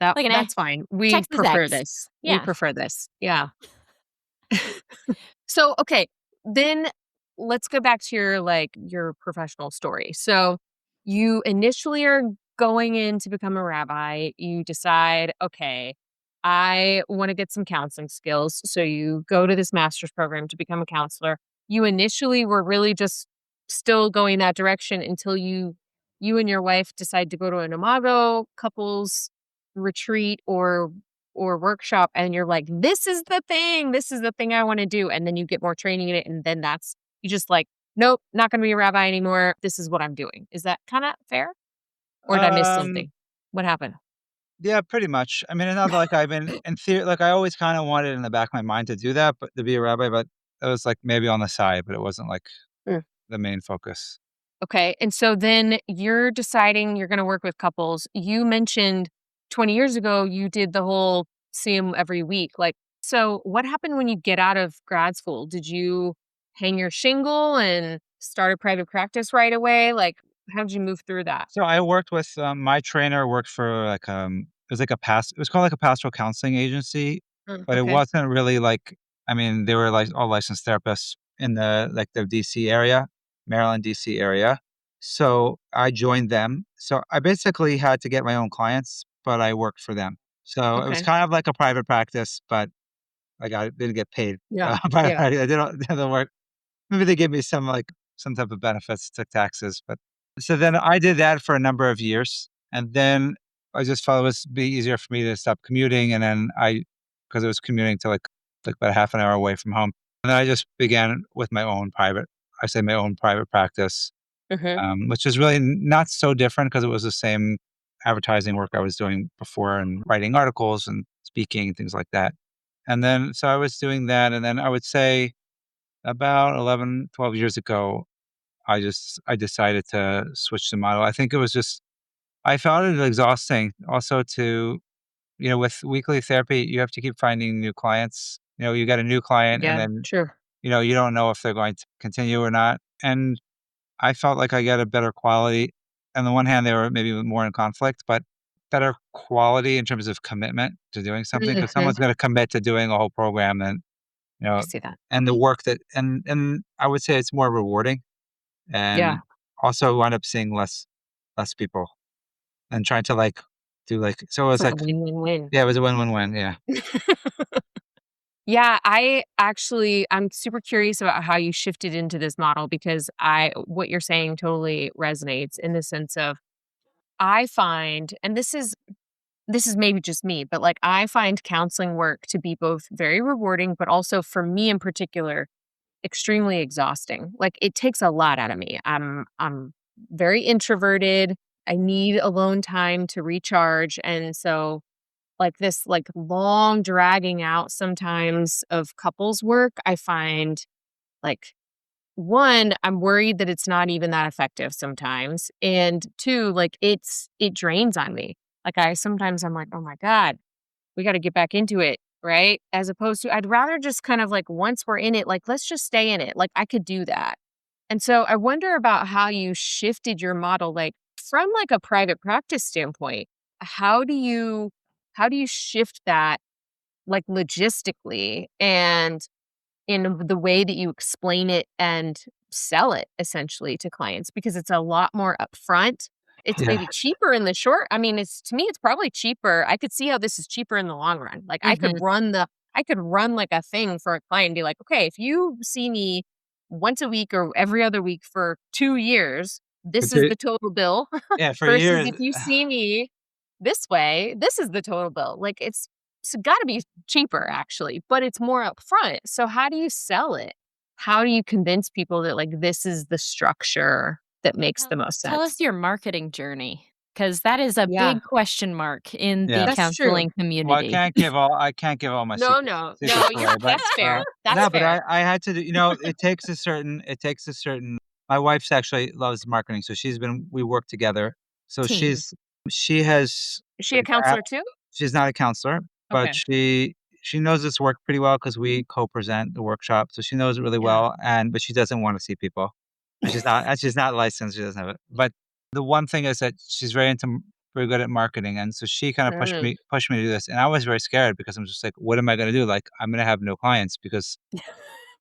[SPEAKER 2] Like an
[SPEAKER 1] That's fine. We
[SPEAKER 2] Texas
[SPEAKER 1] prefer
[SPEAKER 2] X.
[SPEAKER 1] this. We
[SPEAKER 2] Yeah.
[SPEAKER 1] prefer this. Yeah. So, okay, then let's go back to your professional story. So, you initially are going in to become a rabbi. You decide, okay, I want to get some counseling skills. So, you go to this master's program to become a counselor. You initially were really just still going that direction until you and your wife decide to go to an Imago couples retreat or workshop and you're like, this is the thing I want to do. And then you get more training in it. And then you just like, nope, not going to be a rabbi anymore. This is what I'm doing. Is that kind of fair? Or did I miss
[SPEAKER 3] Um
[SPEAKER 1] something? What happened?
[SPEAKER 3] Yeah, pretty much. I mean, it's not like I've been in theory, like I always kind of wanted in the back of my mind to do that, but to be a rabbi, but it was like maybe on the side, but it wasn't like
[SPEAKER 1] Mm.
[SPEAKER 3] the main focus.
[SPEAKER 1] Okay. And so then you're deciding you're going to work with couples. You mentioned 20 years ago, you did the whole see them every week. So what happened when you get out of grad school? Did you hang your shingle and start a private practice right away? How did you move through that?
[SPEAKER 3] So I worked with my trainer worked for it was like it was called like a pastoral counseling agency, but it
[SPEAKER 1] Okay.
[SPEAKER 3] wasn't really like I mean they were like all licensed therapists in the DC area, Maryland DC area. So I joined them. So I basically had to get my own clients, but I worked for them. So it was
[SPEAKER 1] Okay.
[SPEAKER 3] kind of like a private practice, but like I didn't get paid.
[SPEAKER 1] Yeah.
[SPEAKER 3] Private
[SPEAKER 1] Yeah.
[SPEAKER 3] practice. I didn't work. Maybe they gave me some type of benefits, took taxes, but so then I did that for a number of years, and then I just felt it was be easier for me to stop commuting, and then because I was commuting to like about half an hour away from home, and then I just began with my own private practice,
[SPEAKER 1] Hmm.
[SPEAKER 3] which is really not so different because it was the same advertising work I was doing before and writing articles and speaking, things like that. And then so I was doing that, and then I would say about 11, 12 years ago, I decided to switch the model. I think it was just I found it exhausting also to with weekly therapy, you have to keep finding new clients. You get a new client and
[SPEAKER 1] Yeah.
[SPEAKER 3] then,
[SPEAKER 1] Sure.
[SPEAKER 3] you don't know if they're going to continue or not. And I felt like I got a better quality. On the one hand, they were maybe more in conflict, but better quality in terms of commitment to doing something because
[SPEAKER 1] Hmm.
[SPEAKER 3] someone's going to commit to doing a whole program and, you
[SPEAKER 1] I
[SPEAKER 3] know,
[SPEAKER 1] see that.
[SPEAKER 3] and the work that, and I would say it's more rewarding
[SPEAKER 1] Yeah.
[SPEAKER 3] and also wound up seeing less people and trying to do so it
[SPEAKER 1] It's
[SPEAKER 3] was
[SPEAKER 1] like a
[SPEAKER 3] like
[SPEAKER 1] win-win-win.
[SPEAKER 3] yeah, it was a win-win-win, yeah.
[SPEAKER 1] Yeah, I'm super curious about how you shifted into this model because what you're saying totally resonates in the sense of I find, and this is maybe just me, but I find counseling work to be both very rewarding, but also for me in particular, extremely exhausting. It takes a lot out of me. I'm very introverted. I need alone time to recharge, and so, like, this, like, long dragging out sometimes of couples work, I find, like, 1, I'm worried that it's not even that effective sometimes, and 2, like, it drains on me. Like, I'm like, "Oh my god, we gotta get back into it," right? As opposed to I'd rather just kind of, like, once we're in it, like, let's just stay in it, like, I could do that. And so I wonder about how you shifted your model, like, from, like, a private practice standpoint, how do you how do you shift that, like, logistically and in the way that you explain it and sell it essentially to clients because it's a lot more upfront. It's
[SPEAKER 3] Yeah.
[SPEAKER 1] maybe cheaper in the short I mean, it's to me, it's probably cheaper. I could see how this is cheaper in the long run. Like,
[SPEAKER 2] Mhm.
[SPEAKER 1] I could run, like, a thing for a client and be like, "Okay, if you see me once a week or every other week for 2 years, this
[SPEAKER 3] But
[SPEAKER 1] is the total bill,
[SPEAKER 3] yeah, for
[SPEAKER 1] versus
[SPEAKER 3] years.
[SPEAKER 1] if you see me this way, this is the total bill." Like, it's gotta be cheaper actually, but it's more upfront. So how do you sell it? How do you convince people that, like, this is the structure that makes
[SPEAKER 2] Tell
[SPEAKER 1] the most
[SPEAKER 2] tell
[SPEAKER 1] sense?
[SPEAKER 2] us your marketing journey, because that is a
[SPEAKER 1] Yeah,
[SPEAKER 2] big question mark in the
[SPEAKER 3] Yeah.
[SPEAKER 1] that's true.
[SPEAKER 2] counseling
[SPEAKER 3] Well,
[SPEAKER 2] community.
[SPEAKER 3] I can't give all my
[SPEAKER 1] No,
[SPEAKER 3] secrets
[SPEAKER 1] no,
[SPEAKER 3] away, but,
[SPEAKER 1] that's fair. That's
[SPEAKER 3] no, but
[SPEAKER 1] fair.
[SPEAKER 3] I had to do it takes a certain my wife's actually loves marketing, so we work together. So
[SPEAKER 2] Team.
[SPEAKER 3] she has
[SPEAKER 1] Is she a counselor too?
[SPEAKER 3] she's not a counselor, but
[SPEAKER 1] Okay.
[SPEAKER 3] she knows this work pretty well because we co-present the workshop, so she knows it really
[SPEAKER 1] Yeah.
[SPEAKER 3] well, but she doesn't wanna see people. And she's not licensed, she doesn't have it. But the one thing is that she's very good at marketing, and so she kinda
[SPEAKER 1] Mm.
[SPEAKER 3] pushed me to do this, and I was very scared because I'm just like, "What am I gonna do?" Like, I'm gonna have no clients because,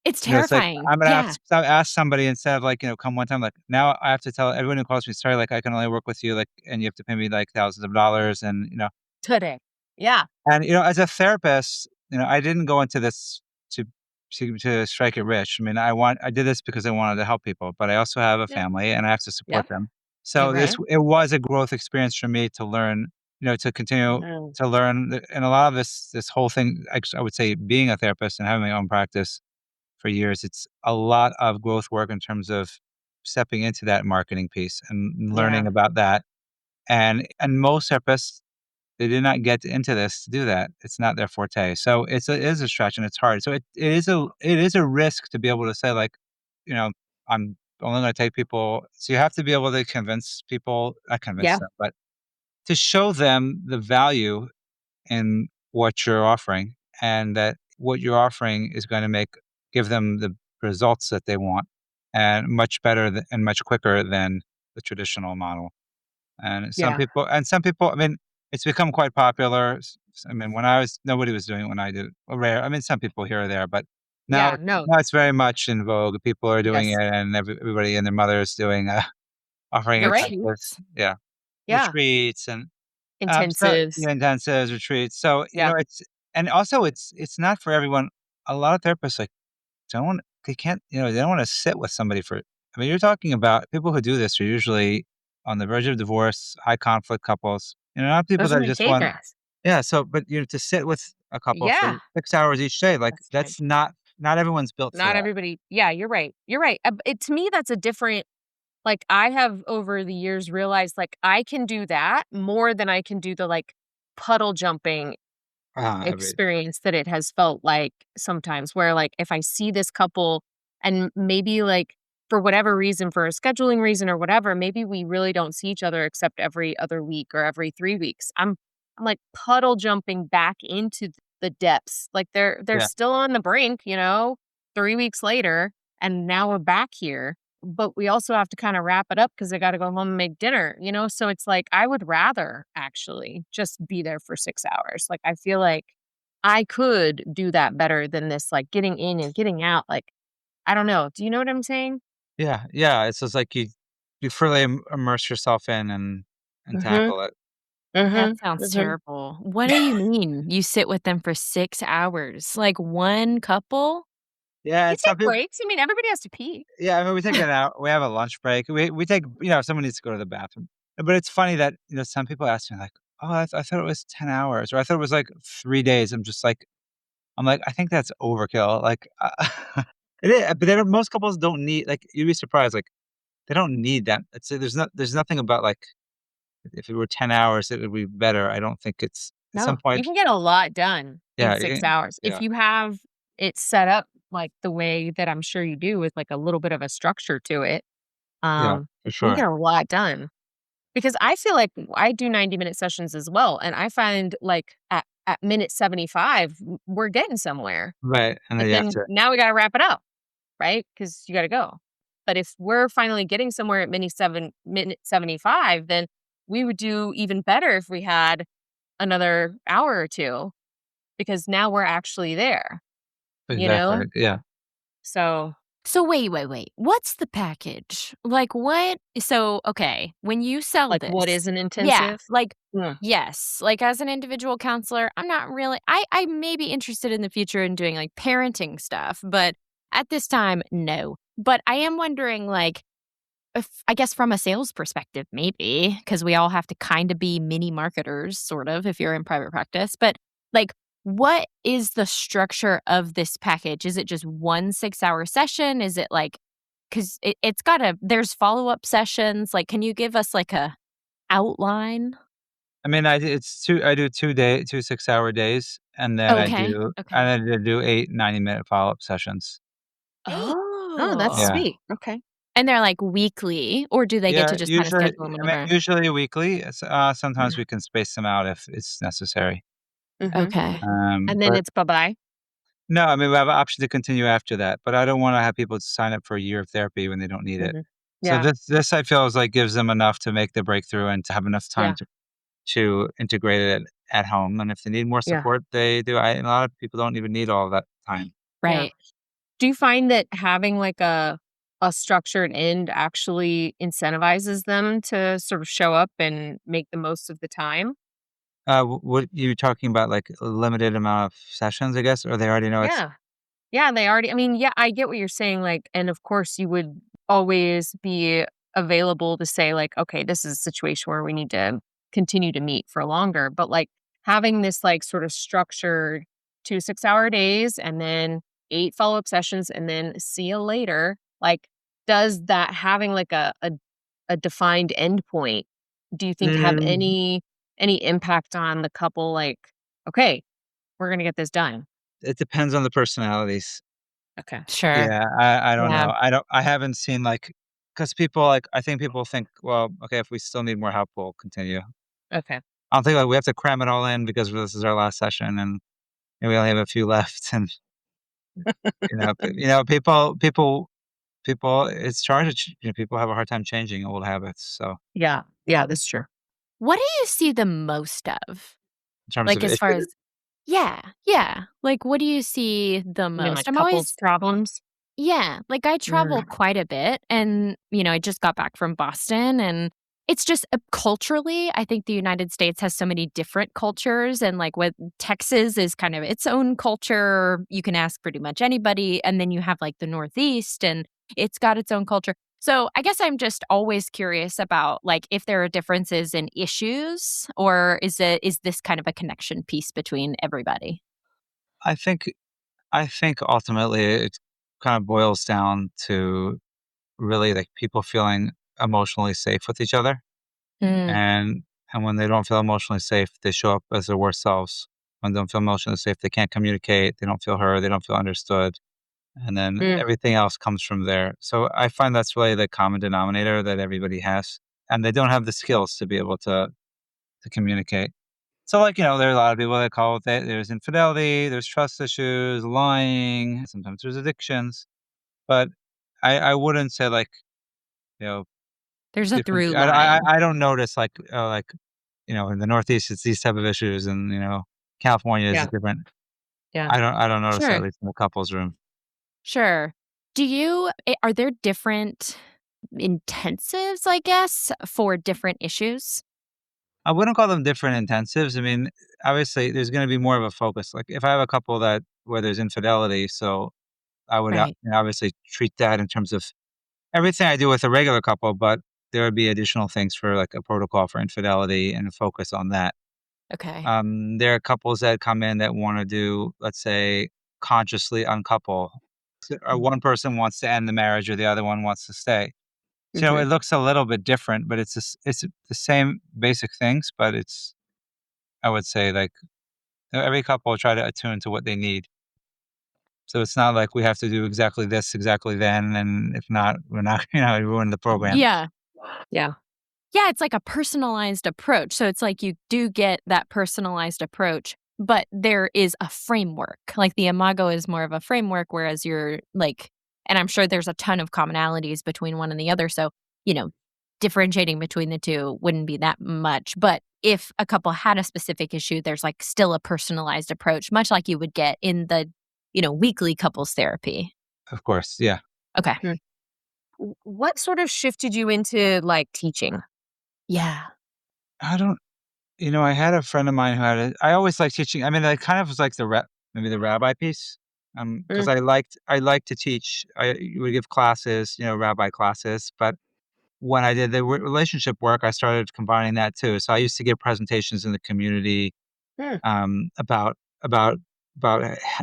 [SPEAKER 2] It's
[SPEAKER 3] it's like
[SPEAKER 2] terrifying.
[SPEAKER 3] I'm gonna have
[SPEAKER 2] Yeah.
[SPEAKER 3] to ask somebody instead of, like, come one time, like, now I have to tell everyone who calls me, "Sorry, like, I can only work with you, like, and you have to pay me, like, thousands of dollars,"
[SPEAKER 1] Today. Yeah.
[SPEAKER 3] as a therapist, I didn't go into this to to strike it rich. I mean, I did this because I wanted to help people, but I also have a
[SPEAKER 1] Yep.
[SPEAKER 3] family and I have to
[SPEAKER 1] Yep.
[SPEAKER 3] support them.
[SPEAKER 1] You're
[SPEAKER 3] So
[SPEAKER 1] right.
[SPEAKER 3] it was a growth experience for me to learn, to continue
[SPEAKER 1] Mm.
[SPEAKER 3] to learn, and a lot of this whole thing. I would say being a therapist and having my own practice for years, it's a lot of growth work in terms of stepping into that marketing piece and
[SPEAKER 1] Yeah.
[SPEAKER 3] learning about that. And most therapists, they did not get into this to do that. It's not their forte. So it is a stretch and it's hard. So it is a risk to be able to say, like, you know, I'm only going to take people. So you have to be able to convince people, not convince
[SPEAKER 1] Yeah.
[SPEAKER 3] them, but to show them the value in what you're offering, and that what you're offering is going to give them the results that they want, and much better and much quicker than the traditional model.
[SPEAKER 1] Yeah.
[SPEAKER 3] And some people, I mean, it's become quite popular. I mean, nobody was doing it when I did it. Well, rare. I mean, some people here or there, but
[SPEAKER 1] Yeah. No.
[SPEAKER 3] now it's very much in vogue. People are doing it,
[SPEAKER 1] Yes.
[SPEAKER 3] and everybody and their mother is doing, offering
[SPEAKER 1] You're
[SPEAKER 3] it
[SPEAKER 1] right.
[SPEAKER 3] like this. Yeah.
[SPEAKER 1] Yeah.
[SPEAKER 3] Retreats and,
[SPEAKER 1] Intensives.
[SPEAKER 3] yeah, intensives, retreats. So,
[SPEAKER 1] Yep.
[SPEAKER 3] and also it's not for everyone. A lot of therapists, like, don't they can't, they don't wanna sit with somebody for, I mean, you're talking about people who do this are usually on the verge of divorce, high conflict couples, not people
[SPEAKER 1] Those are
[SPEAKER 3] that
[SPEAKER 1] my
[SPEAKER 3] just want,
[SPEAKER 1] favorites.
[SPEAKER 3] yeah, so but, to sit with a couple for
[SPEAKER 1] Yeah.
[SPEAKER 3] 6 hours each day, like,
[SPEAKER 1] That's fine.
[SPEAKER 3] that's not everyone's built for
[SPEAKER 1] Not
[SPEAKER 3] that.
[SPEAKER 1] everybody yeah, you're right, you're right. It to me, that's a different like, I have over the years realized, like, I can do that more than I can do the, like, puddle jumping
[SPEAKER 3] Agreed.
[SPEAKER 1] experience that it has felt like sometimes where, like, if I see this couple and maybe, like, for whatever reason, for a scheduling reason or whatever, maybe we really don't see each other except every other week or every 3 weeks. I'm, like, puddle jumping back into the depths. Like, they're
[SPEAKER 3] Yeah.
[SPEAKER 1] still on the brink, 3 weeks later, and now we're back here, but we also have to kinda wrap it up because I gotta go home and make dinner, So it's like, I would rather actually just be there for 6 hours. Like, I feel like I could do that better than this, like, getting in and getting out, like, I don't know. Do you know what I'm saying?
[SPEAKER 3] Yeah, yeah, it's just like you fully immerse yourself in and
[SPEAKER 1] Mhm,
[SPEAKER 3] tackle it.
[SPEAKER 2] That
[SPEAKER 1] mhm,
[SPEAKER 2] sounds
[SPEAKER 1] mhm.
[SPEAKER 2] terrible. What do you mean you sit with them for 6 hours? Like, one couple?
[SPEAKER 3] Yeah,
[SPEAKER 1] You
[SPEAKER 3] and some
[SPEAKER 1] take
[SPEAKER 3] people.
[SPEAKER 1] breaks. I mean, everybody has to pee.
[SPEAKER 3] Yeah, I mean, we take an hour. We have a lunch break. We take, if someone needs to go to the bathroom. But it's funny that, some people ask me, like, "Oh, I thought it was 10 hours," or "I thought it was, like, 3 days." I'm like, "I think that's overkill." Like, it is, but most couples don't need, like, you'd be surprised, like, they don't need that. There's nothing about, like, if it were 10 hours, it would be better. I don't think it's at some
[SPEAKER 1] No, you
[SPEAKER 3] point.
[SPEAKER 1] can get a lot done in
[SPEAKER 3] Yeah,
[SPEAKER 1] 6 hours. If
[SPEAKER 3] yeah,
[SPEAKER 1] you have it set up like the way that I'm sure you do with, like, a little bit of a structure to it,
[SPEAKER 3] yeah, for
[SPEAKER 1] you can
[SPEAKER 3] sure.
[SPEAKER 1] get a lot done. Because I feel like I do 90-minute sessions as well, and I find, like, at minute 75, we're getting somewhere,
[SPEAKER 3] Right, and then
[SPEAKER 1] but
[SPEAKER 3] you have
[SPEAKER 1] then
[SPEAKER 3] to.
[SPEAKER 1] now we gotta wrap it up, right? Because you gotta go. But if we're finally getting somewhere at minute 75, then we would do even better if we had another hour or 2, because now we're actually there, you
[SPEAKER 3] Exactly,
[SPEAKER 1] know?
[SPEAKER 3] yeah.
[SPEAKER 1] So,
[SPEAKER 2] So wait. What's the package? Like what so okay, when you sell
[SPEAKER 1] like, what
[SPEAKER 2] this
[SPEAKER 1] is an
[SPEAKER 2] yeah,
[SPEAKER 1] intensive?
[SPEAKER 2] like
[SPEAKER 1] Mm,
[SPEAKER 2] yes, like as an individual counselor, I'm not really I may be interested in the future in doing like parenting stuff, but at this time, no. But I am wondering like if I guess from a sales perspective, maybe, because we all have to kind of be mini marketers, sort of, if you're in private practice. But like, what is the structure of this package? Is it just one 6 hour session? Is it like, because it's got there's follow up sessions. Like, can you give us like a outline?
[SPEAKER 3] I mean, I do 2 6-hour days, and then
[SPEAKER 2] Okay. Okay.
[SPEAKER 3] I do 8 90-minute follow-up sessions.
[SPEAKER 1] oh, that's
[SPEAKER 2] Oh.
[SPEAKER 3] Yeah.
[SPEAKER 1] sweet. Okay.
[SPEAKER 2] And they're like weekly, or do they get to
[SPEAKER 3] Yeah,
[SPEAKER 2] just kind of schedule them
[SPEAKER 3] I mean,
[SPEAKER 2] whenever?
[SPEAKER 3] usually weekly, sometimes
[SPEAKER 2] Yeah.
[SPEAKER 3] we can space them out if it's necessary.
[SPEAKER 1] Mhm.
[SPEAKER 2] Okay.
[SPEAKER 1] And then
[SPEAKER 3] But
[SPEAKER 1] it's bye-bye?
[SPEAKER 3] no, I mean, we have an option to continue after that, but I don't wanna have people sign up for a year of therapy when they don't need it.
[SPEAKER 1] Mhm.
[SPEAKER 3] So
[SPEAKER 1] Yeah,
[SPEAKER 3] this I feel is, like, gives them enough to make the breakthrough and to have enough time
[SPEAKER 1] yeah,
[SPEAKER 3] to integrate it at home, and if they need more
[SPEAKER 1] yeah,
[SPEAKER 3] support, they do. A lot of people don't even need all of that time.
[SPEAKER 1] yeah.
[SPEAKER 2] Right.
[SPEAKER 1] Do you find that having, like, a structured end actually incentivizes them to sort of show up and make the most of the time?
[SPEAKER 3] What you talking about, like, a limited amount of sessions, I guess, or they already know it's.
[SPEAKER 1] Yeah. Yeah, they already I mean, yeah, I get what you're saying, like, and of course you would always be available to say, like, "Okay, this is a situation where we need to continue to meet for longer," but, like, having this, like, sort of structured 2 6-hour days and then 8 follow-up sessions and then see you later, like, does that having, like, a defined endpoint, do you think have
[SPEAKER 3] Mm,
[SPEAKER 1] any impact on the couple, like, "Okay, we're gonna get this done."
[SPEAKER 3] it depends on the personalities.
[SPEAKER 1] Okay.
[SPEAKER 2] Sure.
[SPEAKER 3] Yeah, I don't
[SPEAKER 1] Yeah,
[SPEAKER 3] know. I haven't seen, like, because people, like, I think people think, "Well, okay, if we still need more help, we'll continue."
[SPEAKER 1] okay.
[SPEAKER 3] I don't think, like, we have to cram it all in because this is our last session and we only have a few left, and, people it's hard to people have a hard time changing old habits, so
[SPEAKER 1] Yeah, yeah, that's true.
[SPEAKER 2] What do you see the most of?
[SPEAKER 3] in terms
[SPEAKER 2] Like,
[SPEAKER 3] of
[SPEAKER 2] as far as
[SPEAKER 3] issues.
[SPEAKER 2] yeah, yeah. Like, what do you see the
[SPEAKER 1] You mean
[SPEAKER 2] most?
[SPEAKER 1] like
[SPEAKER 2] I'm
[SPEAKER 1] couples
[SPEAKER 2] always
[SPEAKER 1] problems?
[SPEAKER 2] yeah, like, I
[SPEAKER 1] Mm,
[SPEAKER 2] travel quite a bit, and, I just got back from Boston, and it's just, culturally, I think the United States has so many different cultures, and, like, what Texas is kind of its own culture, you can ask pretty much anybody, and then you have, like, the Northeast, and it's got its own culture. So, I guess I'm just always curious about, like, if there are differences in issues, or is this kind of a connection piece between everybody?
[SPEAKER 3] I think I think ultimately it kind of boils down to really, like, people feeling emotionally safe with each other,
[SPEAKER 2] Mm,
[SPEAKER 3] and when they don't feel emotionally safe, they show up as their worst selves. When they don't feel emotionally safe, they can't communicate, they don't feel heard, they don't feel understood, and then
[SPEAKER 1] mm,
[SPEAKER 3] everything else comes from there. So I find that's really the common denominator that everybody has, and they don't have the skills to be able to communicate. So, like, there are a lot of people that call it that there's infidelity, there's trust issues, lying, sometimes there's addictions, but I wouldn't say, like, you know,
[SPEAKER 2] there's a
[SPEAKER 3] different
[SPEAKER 2] through line.
[SPEAKER 3] I don't notice, like, in the Northeast, it's these type of issues, and, California is
[SPEAKER 1] yeah,
[SPEAKER 3] different.
[SPEAKER 1] yeah.
[SPEAKER 3] I don't notice that, at
[SPEAKER 2] Sure.
[SPEAKER 3] least in the couple's room.
[SPEAKER 2] Sure. Are there different intensives, I guess, for different issues?
[SPEAKER 3] I wouldn't call them different intensives. I mean, obviously, there's gonna be more of a focus. Like, if I have a couple that where there's infidelity, so I would,
[SPEAKER 2] Right.
[SPEAKER 3] obviously treat that in terms of everything I do with a regular couple, but there would be additional things for, like, a protocol for infidelity and a focus on that.
[SPEAKER 2] Okay.
[SPEAKER 3] There are couples that come in that wanna do, let's say, consciously uncouple. Or
[SPEAKER 1] Mm,
[SPEAKER 3] one person wants to end the marriage or the other one wants to stay. So
[SPEAKER 1] Mhm.
[SPEAKER 3] it looks a little bit different, but it's the same basic things, but it's I would say, like, every couple try to attune to what they need. So it's not like we have to do exactly this exactly then, and if not, we're not ruin the program.
[SPEAKER 2] Yeah.
[SPEAKER 1] Yeah.
[SPEAKER 2] Yeah, it's like a personalized approach. So it's like you do get that personalized approach, but there is a framework. Like the Imago is more of a framework, whereas you're like, and I'm sure there's a ton of commonalities between one and the other. So, you know, differentiating between the two wouldn't be that much. But if a couple had a specific issue, there's like still a personalized approach, much like you would get in the, weekly couples therapy.
[SPEAKER 3] Of course, yeah.
[SPEAKER 2] Okay.
[SPEAKER 1] Mm. What sort of shifted you into, like, teaching?
[SPEAKER 2] Yeah.
[SPEAKER 3] I don't I had a friend of mine who had I always liked teaching. I mean, I kind of was like maybe the rabbi piece, because
[SPEAKER 1] Mm.
[SPEAKER 3] I liked to teach. I would give classes, rabbi classes, but when I did the relationship work, I started combining that too. So I used to give presentations in the community,
[SPEAKER 1] Mm.
[SPEAKER 3] about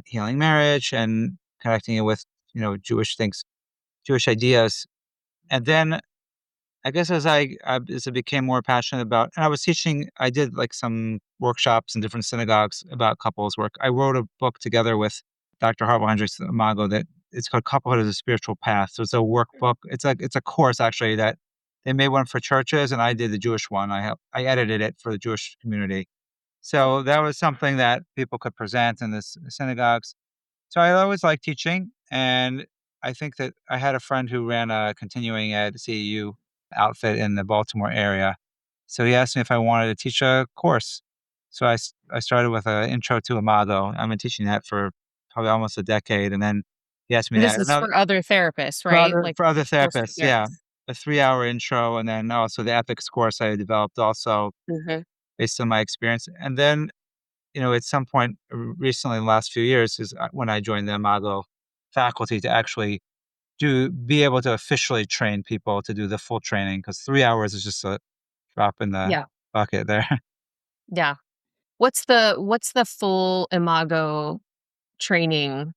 [SPEAKER 3] healing marriage and connecting it with, Jewish things, Jewish ideas. And then I guess as I became more passionate about, and I was teaching, I did like some workshops in different synagogues about couples work. I wrote a book together with Dr. Harville Hendrix Imago that it's called Couplehood as a Spiritual Path. So it's a workbook. It's a course actually that they made one for churches, and I did the Jewish one. I edited it for the Jewish community. So that was something that people could present in the synagogues. So I always liked teaching, and I think that I had a friend who ran a continuing ed CEU outfit in the Baltimore area. So he asked me if I wanted to teach a course. So I started with an intro to Imago. I've been teaching that for probably almost a decade, and then he asked me
[SPEAKER 1] And
[SPEAKER 3] to
[SPEAKER 1] this
[SPEAKER 3] add
[SPEAKER 1] is
[SPEAKER 3] another
[SPEAKER 1] for other therapists,
[SPEAKER 3] for
[SPEAKER 1] right?
[SPEAKER 3] other
[SPEAKER 1] Like,
[SPEAKER 3] for other
[SPEAKER 1] course
[SPEAKER 3] therapists.
[SPEAKER 1] yes.
[SPEAKER 3] Yeah, a 3-hour intro, and then also the ethics course I developed also
[SPEAKER 1] Mhm.
[SPEAKER 3] based on my experience. And then at some point recently, in the last few years, is when I joined the Imago faculty to actually be able to officially train people to do the full training, because 3 hours is just a drop in the
[SPEAKER 1] Yeah.
[SPEAKER 3] bucket there.
[SPEAKER 1] Yeah. What's the full Imago training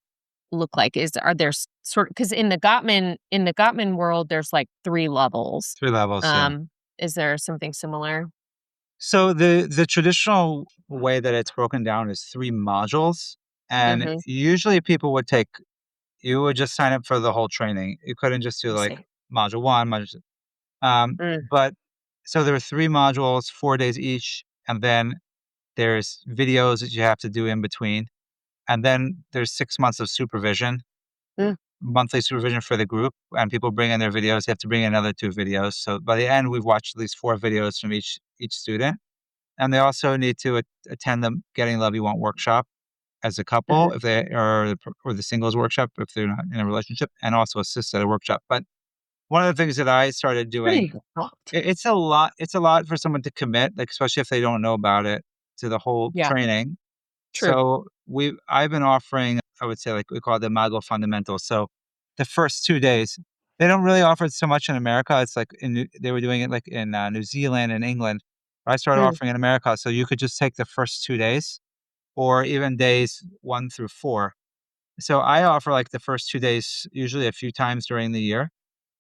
[SPEAKER 1] look like? Are there sort, because in the Gottman world, there's like 3 levels.
[SPEAKER 3] 3 levels, yeah.
[SPEAKER 1] Um, is there something similar?
[SPEAKER 3] So the traditional way that it's broken down is 3 modules, and
[SPEAKER 1] Mhm.
[SPEAKER 3] usually people you would just sign up for the whole training. You couldn't just do
[SPEAKER 1] I
[SPEAKER 3] like
[SPEAKER 1] see.
[SPEAKER 3] module 1,
[SPEAKER 1] Mm.
[SPEAKER 3] but so there are 3 modules, 4 days each, and then there's videos that you have to do in between, and then there's 6 months of supervision,
[SPEAKER 1] Mm.
[SPEAKER 3] monthly supervision for the group, and people bring in their videos. They have to bring in another 2 videos. So by the end, we've watched at least 4 videos from each student, and they also need to attend the Getting Love You Want workshop as a couple,
[SPEAKER 1] Mhm.
[SPEAKER 3] if they are, or the singles workshop if they're not in a relationship, and also assist at a workshop. But one of the things that I started doing,
[SPEAKER 1] Pretty involved.
[SPEAKER 3] it's a lot. It's a lot for someone to commit, like especially if they don't know about it, to the whole
[SPEAKER 1] Yeah.
[SPEAKER 3] training.
[SPEAKER 1] True.
[SPEAKER 3] So I've been offering, I would say, like we call it the Mago Fundamentals. So the first 2 days, they don't really offer it so much in America. It's like they were doing it like in New Zealand and England. I started
[SPEAKER 1] Mm.
[SPEAKER 3] offering in America, so you could just take the first 2 days, or even days 1 through 4. So I offer like the first 2 days usually a few times during the year,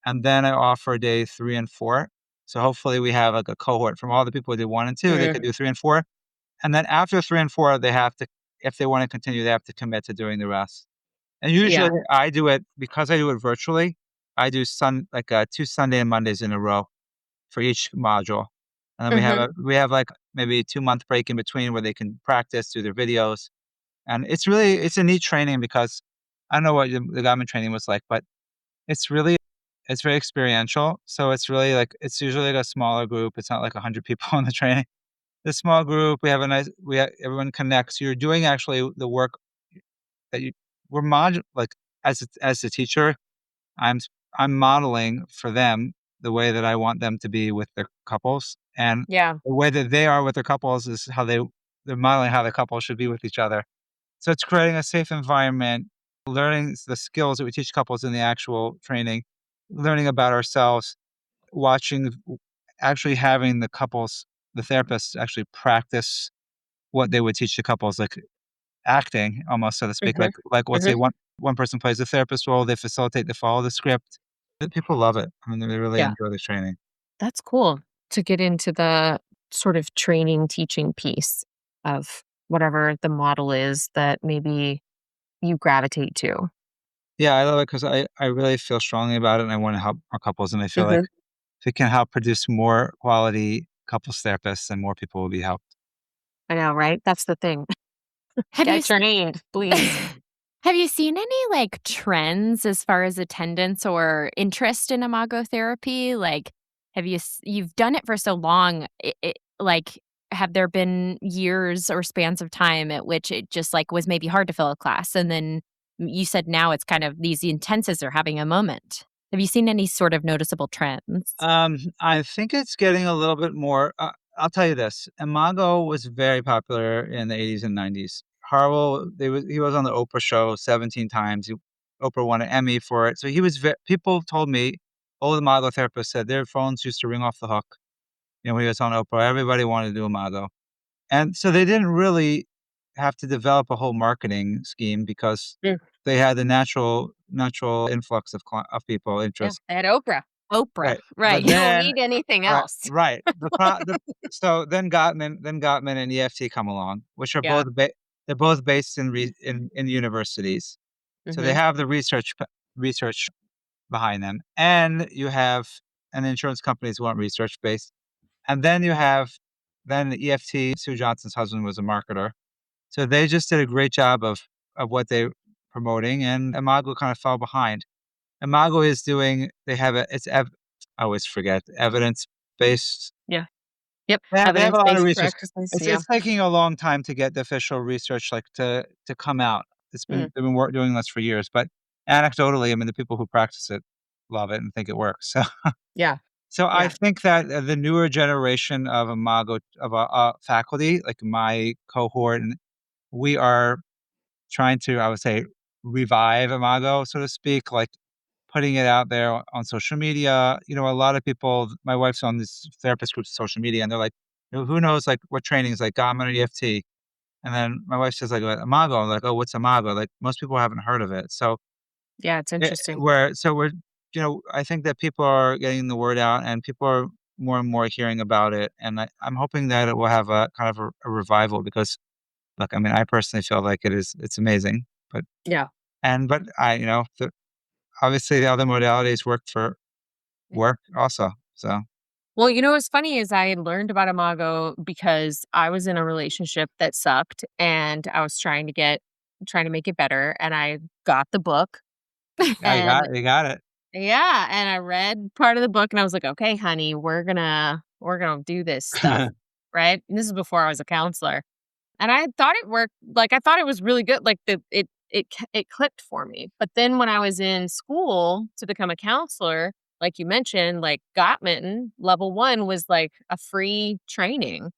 [SPEAKER 3] and then I offer day 3 and 4. So hopefully we have like a cohort from all the people who did 1 and 2. They could
[SPEAKER 1] Mhm.
[SPEAKER 3] do 3 and 4, and then after 3 and 4, they have to, if they want to continue, they have to commit to doing the rest. And usually
[SPEAKER 1] Yeah.
[SPEAKER 3] I do it because I do it virtually. I do 2 Sunday and Mondays in a row for each module. And then
[SPEAKER 1] Mhm.
[SPEAKER 3] we have like maybe a 2-month break in between where they can practice, do their videos. And it's a neat training because I don't know what the government training was like, but it's very experiential. So it's really like, it's usually like a smaller group. It's not like 100 people in the training. The small group, everyone connects. You're doing actually the work that we're like, as a teacher, I'm s I'm modeling for them the way that I want them to be with their couples, and
[SPEAKER 1] Yeah.
[SPEAKER 3] the way that they are with their couples is how they're modeling how the couple should be with each other. So it's creating a safe environment, learning the skills that we teach couples in the actual training, learning about ourselves, watching, actually having the therapists actually practice what they would teach the couples, like acting almost, so to speak.
[SPEAKER 1] Mhm.
[SPEAKER 3] Like let's say
[SPEAKER 1] Mhm.
[SPEAKER 3] one person plays the therapist role, they follow the script. The people love it. I mean, they really
[SPEAKER 1] Yeah.
[SPEAKER 3] enjoy the training.
[SPEAKER 1] That's cool to get into the sort of training, teaching piece of whatever the model is that maybe you gravitate to.
[SPEAKER 3] Yeah, I love it because I really feel strongly about it, and I wanna help more couples, and I feel like
[SPEAKER 1] Mhm.
[SPEAKER 3] if it can help produce more quality couples therapists, then more people will be helped.
[SPEAKER 1] I know, right? That's the thing.
[SPEAKER 2] Have you
[SPEAKER 1] Get trained, please.
[SPEAKER 2] have you seen any, like, trends as far as attendance or interest in Imago therapy? Like, you've done it for so long, like, have there been years or spans of time at which it just, like, was maybe hard to fill a class, and then you said now it's kind of these intensives are having a moment. Have you seen any sort of noticeable trends?
[SPEAKER 3] I think it's getting a little bit more I'll tell you this, Imago was very popular in the '80s and '90s. Harville, he was on the Oprah show 17 times. Oprah won an Emmy for it. So he was people told me, old Imago therapists said their phones used to ring off the hook. When he was on Oprah, everybody wanted to do Imago. And so they didn't really have to develop a whole marketing scheme because
[SPEAKER 1] Mm,
[SPEAKER 3] they had the natural influx of people
[SPEAKER 1] yeah,
[SPEAKER 3] interest.
[SPEAKER 1] they had Oprah.
[SPEAKER 2] Oprah,
[SPEAKER 3] Right. But
[SPEAKER 2] right.
[SPEAKER 1] You don't
[SPEAKER 3] then
[SPEAKER 1] need anything
[SPEAKER 3] right,
[SPEAKER 1] else.
[SPEAKER 3] right. So then Gottman and EFT come along, which are
[SPEAKER 1] Yeah.
[SPEAKER 3] they're both based in universities. So they
[SPEAKER 1] Mhm.
[SPEAKER 3] have the research behind them, and you have and insurance companies want research based, and then you have then the EFT. Sue Johnson's husband was a marketer, so they just did a great job of what they promoting, and Imago kind of fell behind. Imago is doing they have a it's ev I always forget, evidence-based.
[SPEAKER 1] Yeah. Yep.
[SPEAKER 3] They have a lot of
[SPEAKER 1] Evidence-based
[SPEAKER 3] research.
[SPEAKER 1] practices,
[SPEAKER 3] It's
[SPEAKER 1] yeah.
[SPEAKER 3] it's taking a long time to get the official research, like, to come out.
[SPEAKER 1] Mm,
[SPEAKER 3] They've been doing this for years, but anecdotally, I mean, the people who practice it love it and think it works.
[SPEAKER 1] yeah,
[SPEAKER 3] So I
[SPEAKER 1] yeah.
[SPEAKER 3] think that, the newer generation of Imago of, faculty, like my cohort, and we are trying to, I would say, revive Imago, so to speak, like, putting it out there on social media. A lot of people my wife's on this therapist group's social media, and they're like, Who knows, like, what trainings, like, Gamma or EFT?" And then my wife says, like, "Imago." I'm like, "Oh, what's Imago?" Like, most people haven't heard of it. So,
[SPEAKER 1] Yeah, it's interesting.
[SPEAKER 3] I think that people are getting the word out, and people are more and more hearing about it, and I'm hoping that it will have a kind of a revival because, look, I mean, I personally feel like it's amazing, but
[SPEAKER 1] Yeah.
[SPEAKER 3] but obviously the other modalities
[SPEAKER 1] Yeah.
[SPEAKER 3] work also, so
[SPEAKER 1] Well, what's funny is I learned about Imago because I was in a relationship that sucked, and I was trying to make it better, and I got the book,
[SPEAKER 3] yeah,
[SPEAKER 1] and
[SPEAKER 3] you got it.
[SPEAKER 1] yeah, and I read part of the book, and I was like, "Okay, honey, we're gonna do this stuff." Right? And this is before I was a counselor. And I thought it worked, like, I thought it was really good, like, it clicked for me. But then when I was in school to become a counselor, like you mentioned, like, Gottman level 1 was, like, a free training,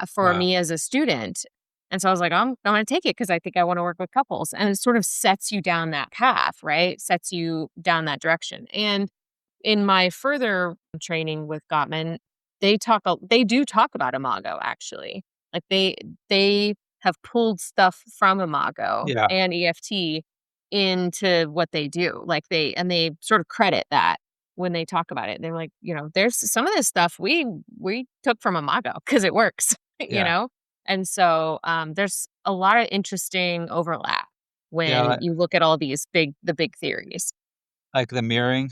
[SPEAKER 1] for
[SPEAKER 3] Wow.
[SPEAKER 1] me as a student. And so I was like, I'm gonna take it because I think I wanna work with couples." And it sort of sets you down that path, right? Sets you down that direction. And in my further training with Gottman, they do talk about Imago, actually. Like, they have pulled stuff from Imago
[SPEAKER 3] Yeah,
[SPEAKER 1] and EFT into what they do. Like, they sort of credit that when they talk about it. They're like, "There's some of this stuff we took from Imago because it works," you
[SPEAKER 3] yeah,
[SPEAKER 1] know? And so, there's a lot of interesting overlap
[SPEAKER 3] yeah,
[SPEAKER 1] when you look at all the big theories.
[SPEAKER 3] like the mirroring.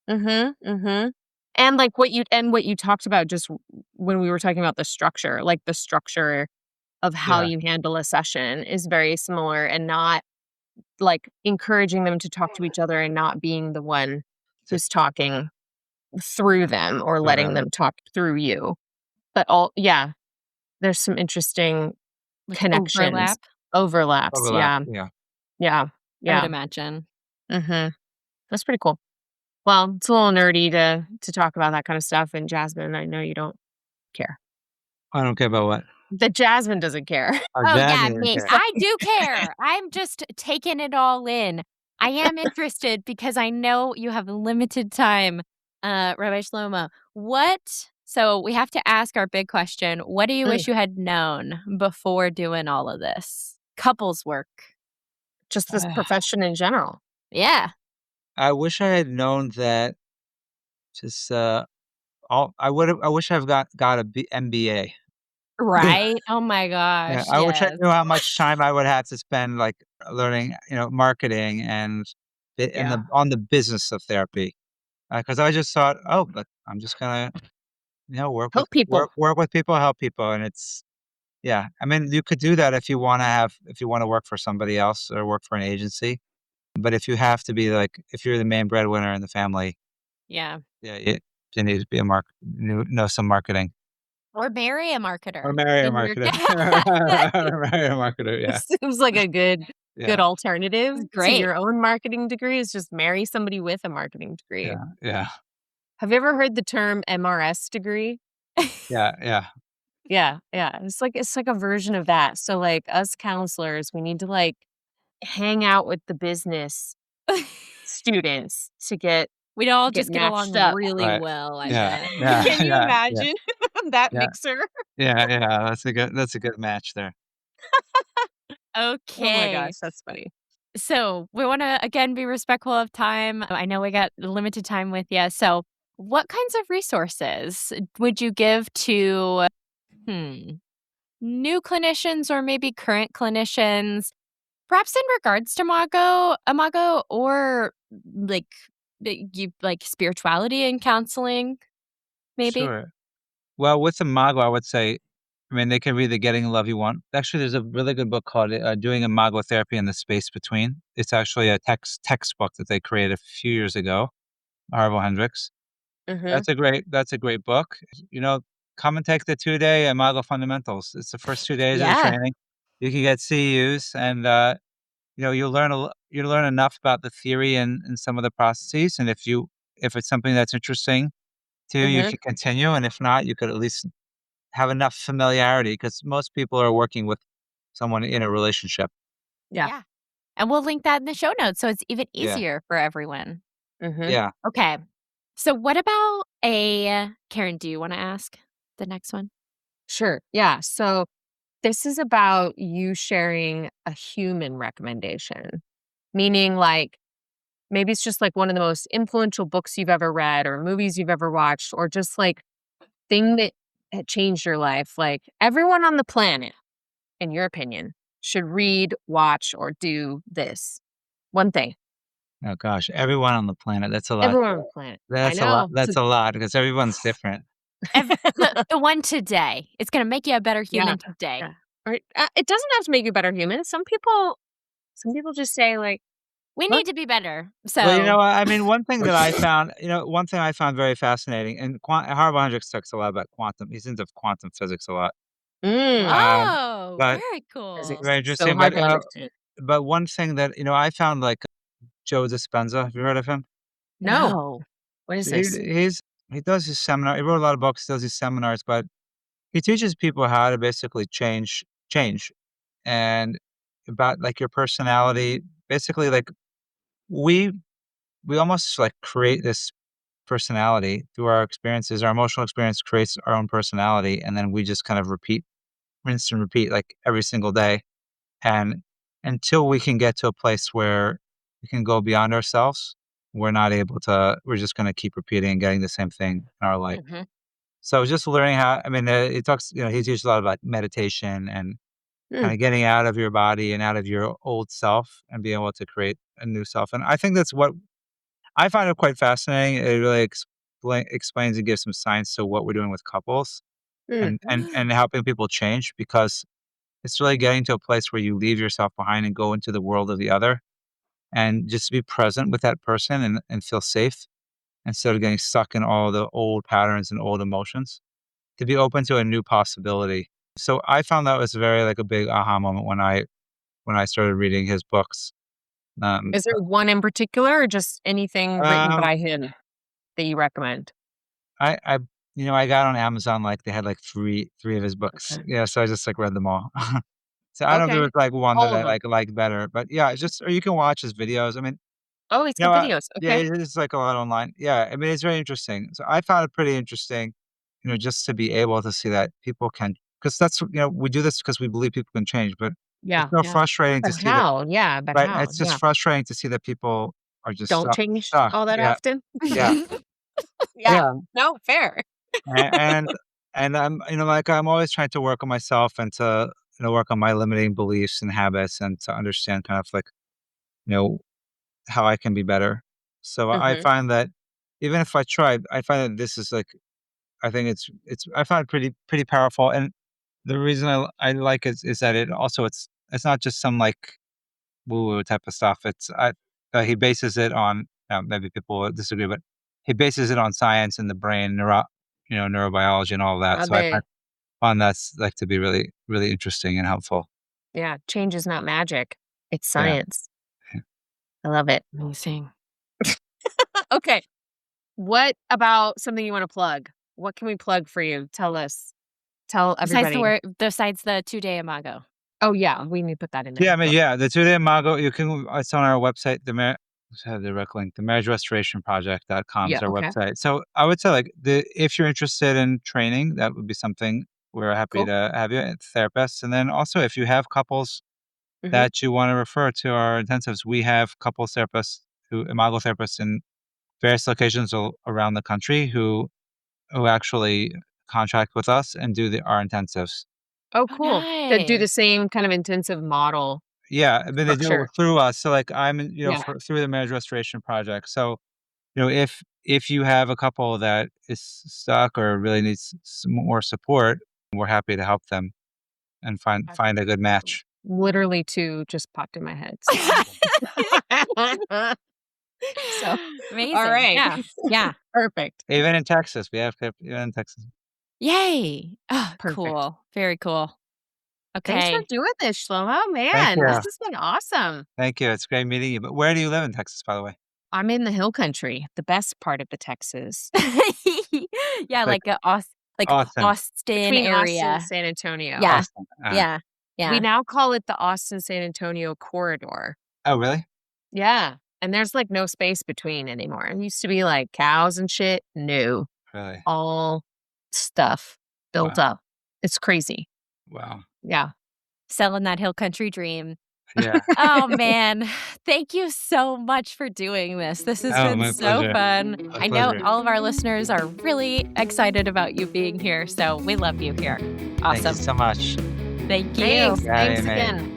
[SPEAKER 1] Mhm, mhm. And, like, what you talked about just when we were talking about the structure, like, the structure of how
[SPEAKER 3] Yeah,
[SPEAKER 1] you handle a session is very similar, and not, like, encouraging them to talk to each other and not being the one
[SPEAKER 3] to
[SPEAKER 1] who's talking through them or
[SPEAKER 3] through
[SPEAKER 1] letting
[SPEAKER 3] them.
[SPEAKER 1] them talk through you. But all yeah, there's some interesting
[SPEAKER 2] Like,
[SPEAKER 1] connections,
[SPEAKER 2] overlap,
[SPEAKER 1] overlaps,
[SPEAKER 3] Overlap,
[SPEAKER 1] yeah,
[SPEAKER 3] yeah.
[SPEAKER 1] yeah,
[SPEAKER 2] I would
[SPEAKER 1] yeah,
[SPEAKER 2] imagine.
[SPEAKER 1] mhm. That's pretty cool. Well, it's a little nerdy to talk about that kind of stuff, and Jasmine, I know you don't care.
[SPEAKER 3] I don't care about what.
[SPEAKER 1] The Jasmine doesn't care.
[SPEAKER 3] Oh,
[SPEAKER 2] Oh, yeah,
[SPEAKER 3] Jasmine didn't
[SPEAKER 2] me.
[SPEAKER 3] care.
[SPEAKER 2] I do care. I'm just taking it all in. I am interested because I know you have limited time, Rabbi Shlomo. So we have to ask our big question. What do you
[SPEAKER 1] Mm,
[SPEAKER 2] wish you had known before doing all of this? Couples work.
[SPEAKER 1] just this profession in general.
[SPEAKER 2] Yeah.
[SPEAKER 3] I wish I had known that just, all I wish I've got a MBA.
[SPEAKER 2] Right? Oh my
[SPEAKER 3] Yeah,
[SPEAKER 2] gosh,
[SPEAKER 3] I wish I
[SPEAKER 2] yes.
[SPEAKER 3] knew how much time I would have to spend, like, learning, marketing and
[SPEAKER 1] Yeah.
[SPEAKER 3] on the business of therapy. Because I just thought, "Oh, look, I'm just gonna,
[SPEAKER 1] Help people.
[SPEAKER 3] work with people, help people," and it's yeah. I mean, you could do that if you wanna work for somebody else or work for an agency, but if you have to be, like if you're the main breadwinner in the family,
[SPEAKER 2] Yeah.
[SPEAKER 3] yeah, you need to be a know some marketing.
[SPEAKER 2] Or marry a
[SPEAKER 3] Or
[SPEAKER 2] marketer
[SPEAKER 3] marry a
[SPEAKER 2] in your
[SPEAKER 3] marketer. Or marry a marketer, yeah,
[SPEAKER 1] Seems like a good
[SPEAKER 3] yeah,
[SPEAKER 1] alternative to
[SPEAKER 2] Great.
[SPEAKER 1] your own marketing degree is just marry somebody with a marketing degree.
[SPEAKER 3] yeah, yeah,
[SPEAKER 1] Have you ever heard the term MRS degree?
[SPEAKER 3] yeah, yeah,
[SPEAKER 1] Yeah, yeah. It's like a version of that. So like us counselors, we need to like hang out with the business students to
[SPEAKER 2] We'd all
[SPEAKER 1] get
[SPEAKER 2] just get along
[SPEAKER 1] matched up.
[SPEAKER 2] really
[SPEAKER 3] right.
[SPEAKER 2] well, I
[SPEAKER 3] Yeah,
[SPEAKER 2] bet.
[SPEAKER 3] yeah,
[SPEAKER 1] Can you
[SPEAKER 3] yeah, yeah,
[SPEAKER 1] imagine that
[SPEAKER 3] yeah,
[SPEAKER 1] mixer?
[SPEAKER 3] yeah, that's a good match there.
[SPEAKER 1] Oh my
[SPEAKER 2] Okay.
[SPEAKER 1] gosh, that's funny.
[SPEAKER 2] So, we wanna, again, be respectful of time. I know we got limited time with you. So, what kinds of resources would you give to, hmm, new clinicians or maybe current clinicians, perhaps in regards to Imago or, like, spirituality and counseling, maybe?
[SPEAKER 3] Sure. Well, with Imago, I would say, I mean, they can read the Getting the Love You Want. Actually, there's a really good book called, Doing Imago Therapy in the Space Between. It's actually a textbook that they created a few years ago, Harville Hendrix.
[SPEAKER 1] Mhm.
[SPEAKER 3] That's a great book. You know, come and take the 2-day Imago Fundamentals. It's the first 2 days of the
[SPEAKER 1] Yeah.
[SPEAKER 3] training. You can get CEUs and, you'll learn enough about the theory and some of the processes, and if it's something that's interesting to you, you
[SPEAKER 1] Mhm.
[SPEAKER 3] can continue, and if not, you could at least have enough familiarity because most people are working with someone in a relationship.
[SPEAKER 1] Yeah.
[SPEAKER 2] Yeah. And we'll link that in the show notes so it's even
[SPEAKER 3] Yeah,
[SPEAKER 2] easier for everyone.
[SPEAKER 1] Mhm.
[SPEAKER 3] yeah,
[SPEAKER 2] Okay. So what about Karen, do you wanna ask the next one?
[SPEAKER 1] Sure. Yeah. So this is about you sharing a human recommendation, meaning like maybe it's just like one of the most influential books you've ever read or movies you've ever watched or just like thing that had changed your life. Like everyone on the planet, in your opinion, should read, watch, or do this one thing.
[SPEAKER 3] oh gosh, everyone on the planet, that's a lot.
[SPEAKER 1] Everyone on the planet. I know.
[SPEAKER 3] That's a lot because everyone's different.
[SPEAKER 2] The one today. It's gonna make you a better
[SPEAKER 1] Yeah.
[SPEAKER 2] human today.
[SPEAKER 1] Yeah. Or it doesn't have to make you a better human. Some people just say like,
[SPEAKER 2] We
[SPEAKER 1] "Look."
[SPEAKER 2] need to be better.
[SPEAKER 3] Well,
[SPEAKER 2] So
[SPEAKER 3] I mean, one thing I found very fascinating, and Harville Hendrix talks a lot about quantum. He's into quantum physics a lot.
[SPEAKER 1] Mm.
[SPEAKER 3] Um,
[SPEAKER 2] Oh,
[SPEAKER 3] but
[SPEAKER 2] very cool.
[SPEAKER 1] Physics
[SPEAKER 3] very
[SPEAKER 1] is so
[SPEAKER 3] interesting.
[SPEAKER 1] hard to understand.
[SPEAKER 3] But one thing that I found like Joe Dispenza. Have you heard of him?
[SPEAKER 1] No.
[SPEAKER 2] No.
[SPEAKER 1] What is
[SPEAKER 3] So
[SPEAKER 1] this?
[SPEAKER 3] he does his seminar. He wrote a lot of books. Does his seminars, but he teaches people how to basically change and about like your personality. Basically, like we we almost like create this personality through our experiences. Our emotional experience creates our own personality, and then we just kind of rinse and repeat like every single day. And until we can get to a place where we can go beyond ourselves, we're just going to keep repeating and getting the same thing in our life.
[SPEAKER 2] Mhm.
[SPEAKER 3] So just learning how, I mean, it talks, he teaches a lot about meditation and kind
[SPEAKER 1] Mm,
[SPEAKER 3] of getting out of your body and out of your old self and being able to create a new self. And I think that's what I find it quite fascinating. It really explains and gives some science to what we're doing with couples
[SPEAKER 1] mm,
[SPEAKER 3] and helping people change because it's really getting to a place where you leave yourself behind and go into the world of the other and just be present with that person and feel safe instead of getting stuck in all the old patterns and old emotions to be open to a new possibility. So I found that was very like a big aha moment when I started reading his books. Um,
[SPEAKER 1] is there one in particular or just anything written
[SPEAKER 3] um,
[SPEAKER 1] by him that you recommend?
[SPEAKER 3] I I got on Amazon like they had like three of his books.
[SPEAKER 1] Okay.
[SPEAKER 3] Yeah, so I just like read them all. So I don't know if there
[SPEAKER 1] Okay.
[SPEAKER 3] was like one that
[SPEAKER 1] All of
[SPEAKER 3] I
[SPEAKER 1] them.
[SPEAKER 3] liked better, but yeah, it's just or you can watch his videos. I mean,
[SPEAKER 1] Oh, he's got videos.
[SPEAKER 3] yeah,
[SPEAKER 1] Okay.
[SPEAKER 3] it's like a lot online. Yeah, I mean, it's very interesting. So I found it pretty interesting, just to be able to see that people can, because we do this because we believe people can change, but it's
[SPEAKER 1] Yeah.
[SPEAKER 3] so
[SPEAKER 1] Yeah.
[SPEAKER 3] frustrating to
[SPEAKER 1] But
[SPEAKER 3] see that,
[SPEAKER 1] how? Yeah, but
[SPEAKER 3] right?
[SPEAKER 1] how?
[SPEAKER 3] It's just
[SPEAKER 1] Yeah.
[SPEAKER 3] frustrating to see that people are just
[SPEAKER 1] don't change
[SPEAKER 3] stuck.
[SPEAKER 1] all that
[SPEAKER 3] Yeah,
[SPEAKER 1] often.
[SPEAKER 3] yeah,
[SPEAKER 1] Yeah.
[SPEAKER 3] yeah.
[SPEAKER 1] No, fair.
[SPEAKER 3] And I'm like I'm always trying to work on myself and to work on my limiting beliefs and habits and to understand kind of like you know how I can be better. So I
[SPEAKER 1] Mhm.
[SPEAKER 3] find that even if I try, I find that this is like I think it's I find it pretty powerful. And the reason I like it is that it's not just some like woo woo type of stuff. He bases it on maybe people will disagree, but he bases it on science and the brain, neurobiology and all of that.
[SPEAKER 1] I
[SPEAKER 3] So I
[SPEAKER 1] bet.
[SPEAKER 3] find that's like to be really interesting and helpful.
[SPEAKER 1] Yeah, change is not magic. It's
[SPEAKER 3] Yeah.
[SPEAKER 1] science. I love it.
[SPEAKER 2] Amazing.
[SPEAKER 1] Okay. What about something you wanna plug? What can we plug for you? Tell us. Tell everybody.
[SPEAKER 2] Besides the 2-day Imago.
[SPEAKER 1] Oh, yeah, we need to put that in
[SPEAKER 3] Yeah,
[SPEAKER 1] there.
[SPEAKER 3] I mean, yeah, the 2-day Imago, it's on our website, let's have the direct link, the marriagerestorationproject.com
[SPEAKER 1] Yeah,
[SPEAKER 3] is our
[SPEAKER 1] okay.
[SPEAKER 3] website. So I would say like if you're interested in training, that would be something we're happy
[SPEAKER 1] Cool.
[SPEAKER 3] to have you therapists. And then also if you have couples
[SPEAKER 1] Mhm.
[SPEAKER 3] that you want to refer to our intensives, we have couples therapists Imago therapists in various locations around the country who actually contract with us and do our intensives.
[SPEAKER 1] Oh,
[SPEAKER 2] Oh,
[SPEAKER 1] cool. To do the
[SPEAKER 2] nice.
[SPEAKER 1] same kind of intensive model
[SPEAKER 3] Yeah, I mean, they do it
[SPEAKER 1] structure.
[SPEAKER 3] through us. So, like,
[SPEAKER 1] Yeah.
[SPEAKER 3] through the marriage restoration project. So, if you have a couple that is stuck or really needs some more support, we're happy to help them and
[SPEAKER 1] That's
[SPEAKER 3] find a good match.
[SPEAKER 1] literally 2 just popped in my head, so so, all
[SPEAKER 2] Amazing.
[SPEAKER 1] right.
[SPEAKER 2] Yeah. Yeah.
[SPEAKER 1] Perfect.
[SPEAKER 3] Even in Texas, we have even in Texas.
[SPEAKER 2] Yay. Oh,
[SPEAKER 1] Perfect.
[SPEAKER 2] cool. Very cool.
[SPEAKER 1] Thanks for
[SPEAKER 2] Okay.
[SPEAKER 1] doing this, Shlomo.
[SPEAKER 3] Thank
[SPEAKER 1] Man, this
[SPEAKER 3] you,
[SPEAKER 1] has been awesome.
[SPEAKER 3] thank you. It's great meeting you. But where do you live in Texas, by the way?
[SPEAKER 1] I'm in the hill country, the best part of the Texas,
[SPEAKER 2] Yeah,
[SPEAKER 3] Like
[SPEAKER 2] like
[SPEAKER 3] Austin,
[SPEAKER 2] Austin
[SPEAKER 1] between Austin and
[SPEAKER 2] area.
[SPEAKER 1] San Antonio.
[SPEAKER 2] Yeah.
[SPEAKER 3] Austin.
[SPEAKER 2] Yeah.
[SPEAKER 1] We
[SPEAKER 2] Yeah.
[SPEAKER 1] now call it the Austin-San Antonio corridor.
[SPEAKER 3] Oh, really?
[SPEAKER 1] Yeah, and there's, like, no space between anymore. It used to be, like, cows and shit. No,
[SPEAKER 3] Really?
[SPEAKER 1] all stuff built
[SPEAKER 3] Wow,
[SPEAKER 1] up. It's crazy.
[SPEAKER 3] wow.
[SPEAKER 1] Yeah.
[SPEAKER 2] Selling that hill country dream.
[SPEAKER 3] Yeah.
[SPEAKER 2] Oh, man. Thank you so much for doing this. This has
[SPEAKER 3] Oh,
[SPEAKER 2] been
[SPEAKER 3] my
[SPEAKER 2] so
[SPEAKER 3] pleasure.
[SPEAKER 2] fun.
[SPEAKER 3] My
[SPEAKER 2] I know
[SPEAKER 3] pleasure.
[SPEAKER 2] all of our listeners are really excited about you being here, so we love you here.
[SPEAKER 3] Thank you
[SPEAKER 2] Awesome.
[SPEAKER 3] so much.
[SPEAKER 2] Thank you.
[SPEAKER 1] Thanks.
[SPEAKER 3] Yeah,
[SPEAKER 1] Thanks
[SPEAKER 3] amen.
[SPEAKER 1] again.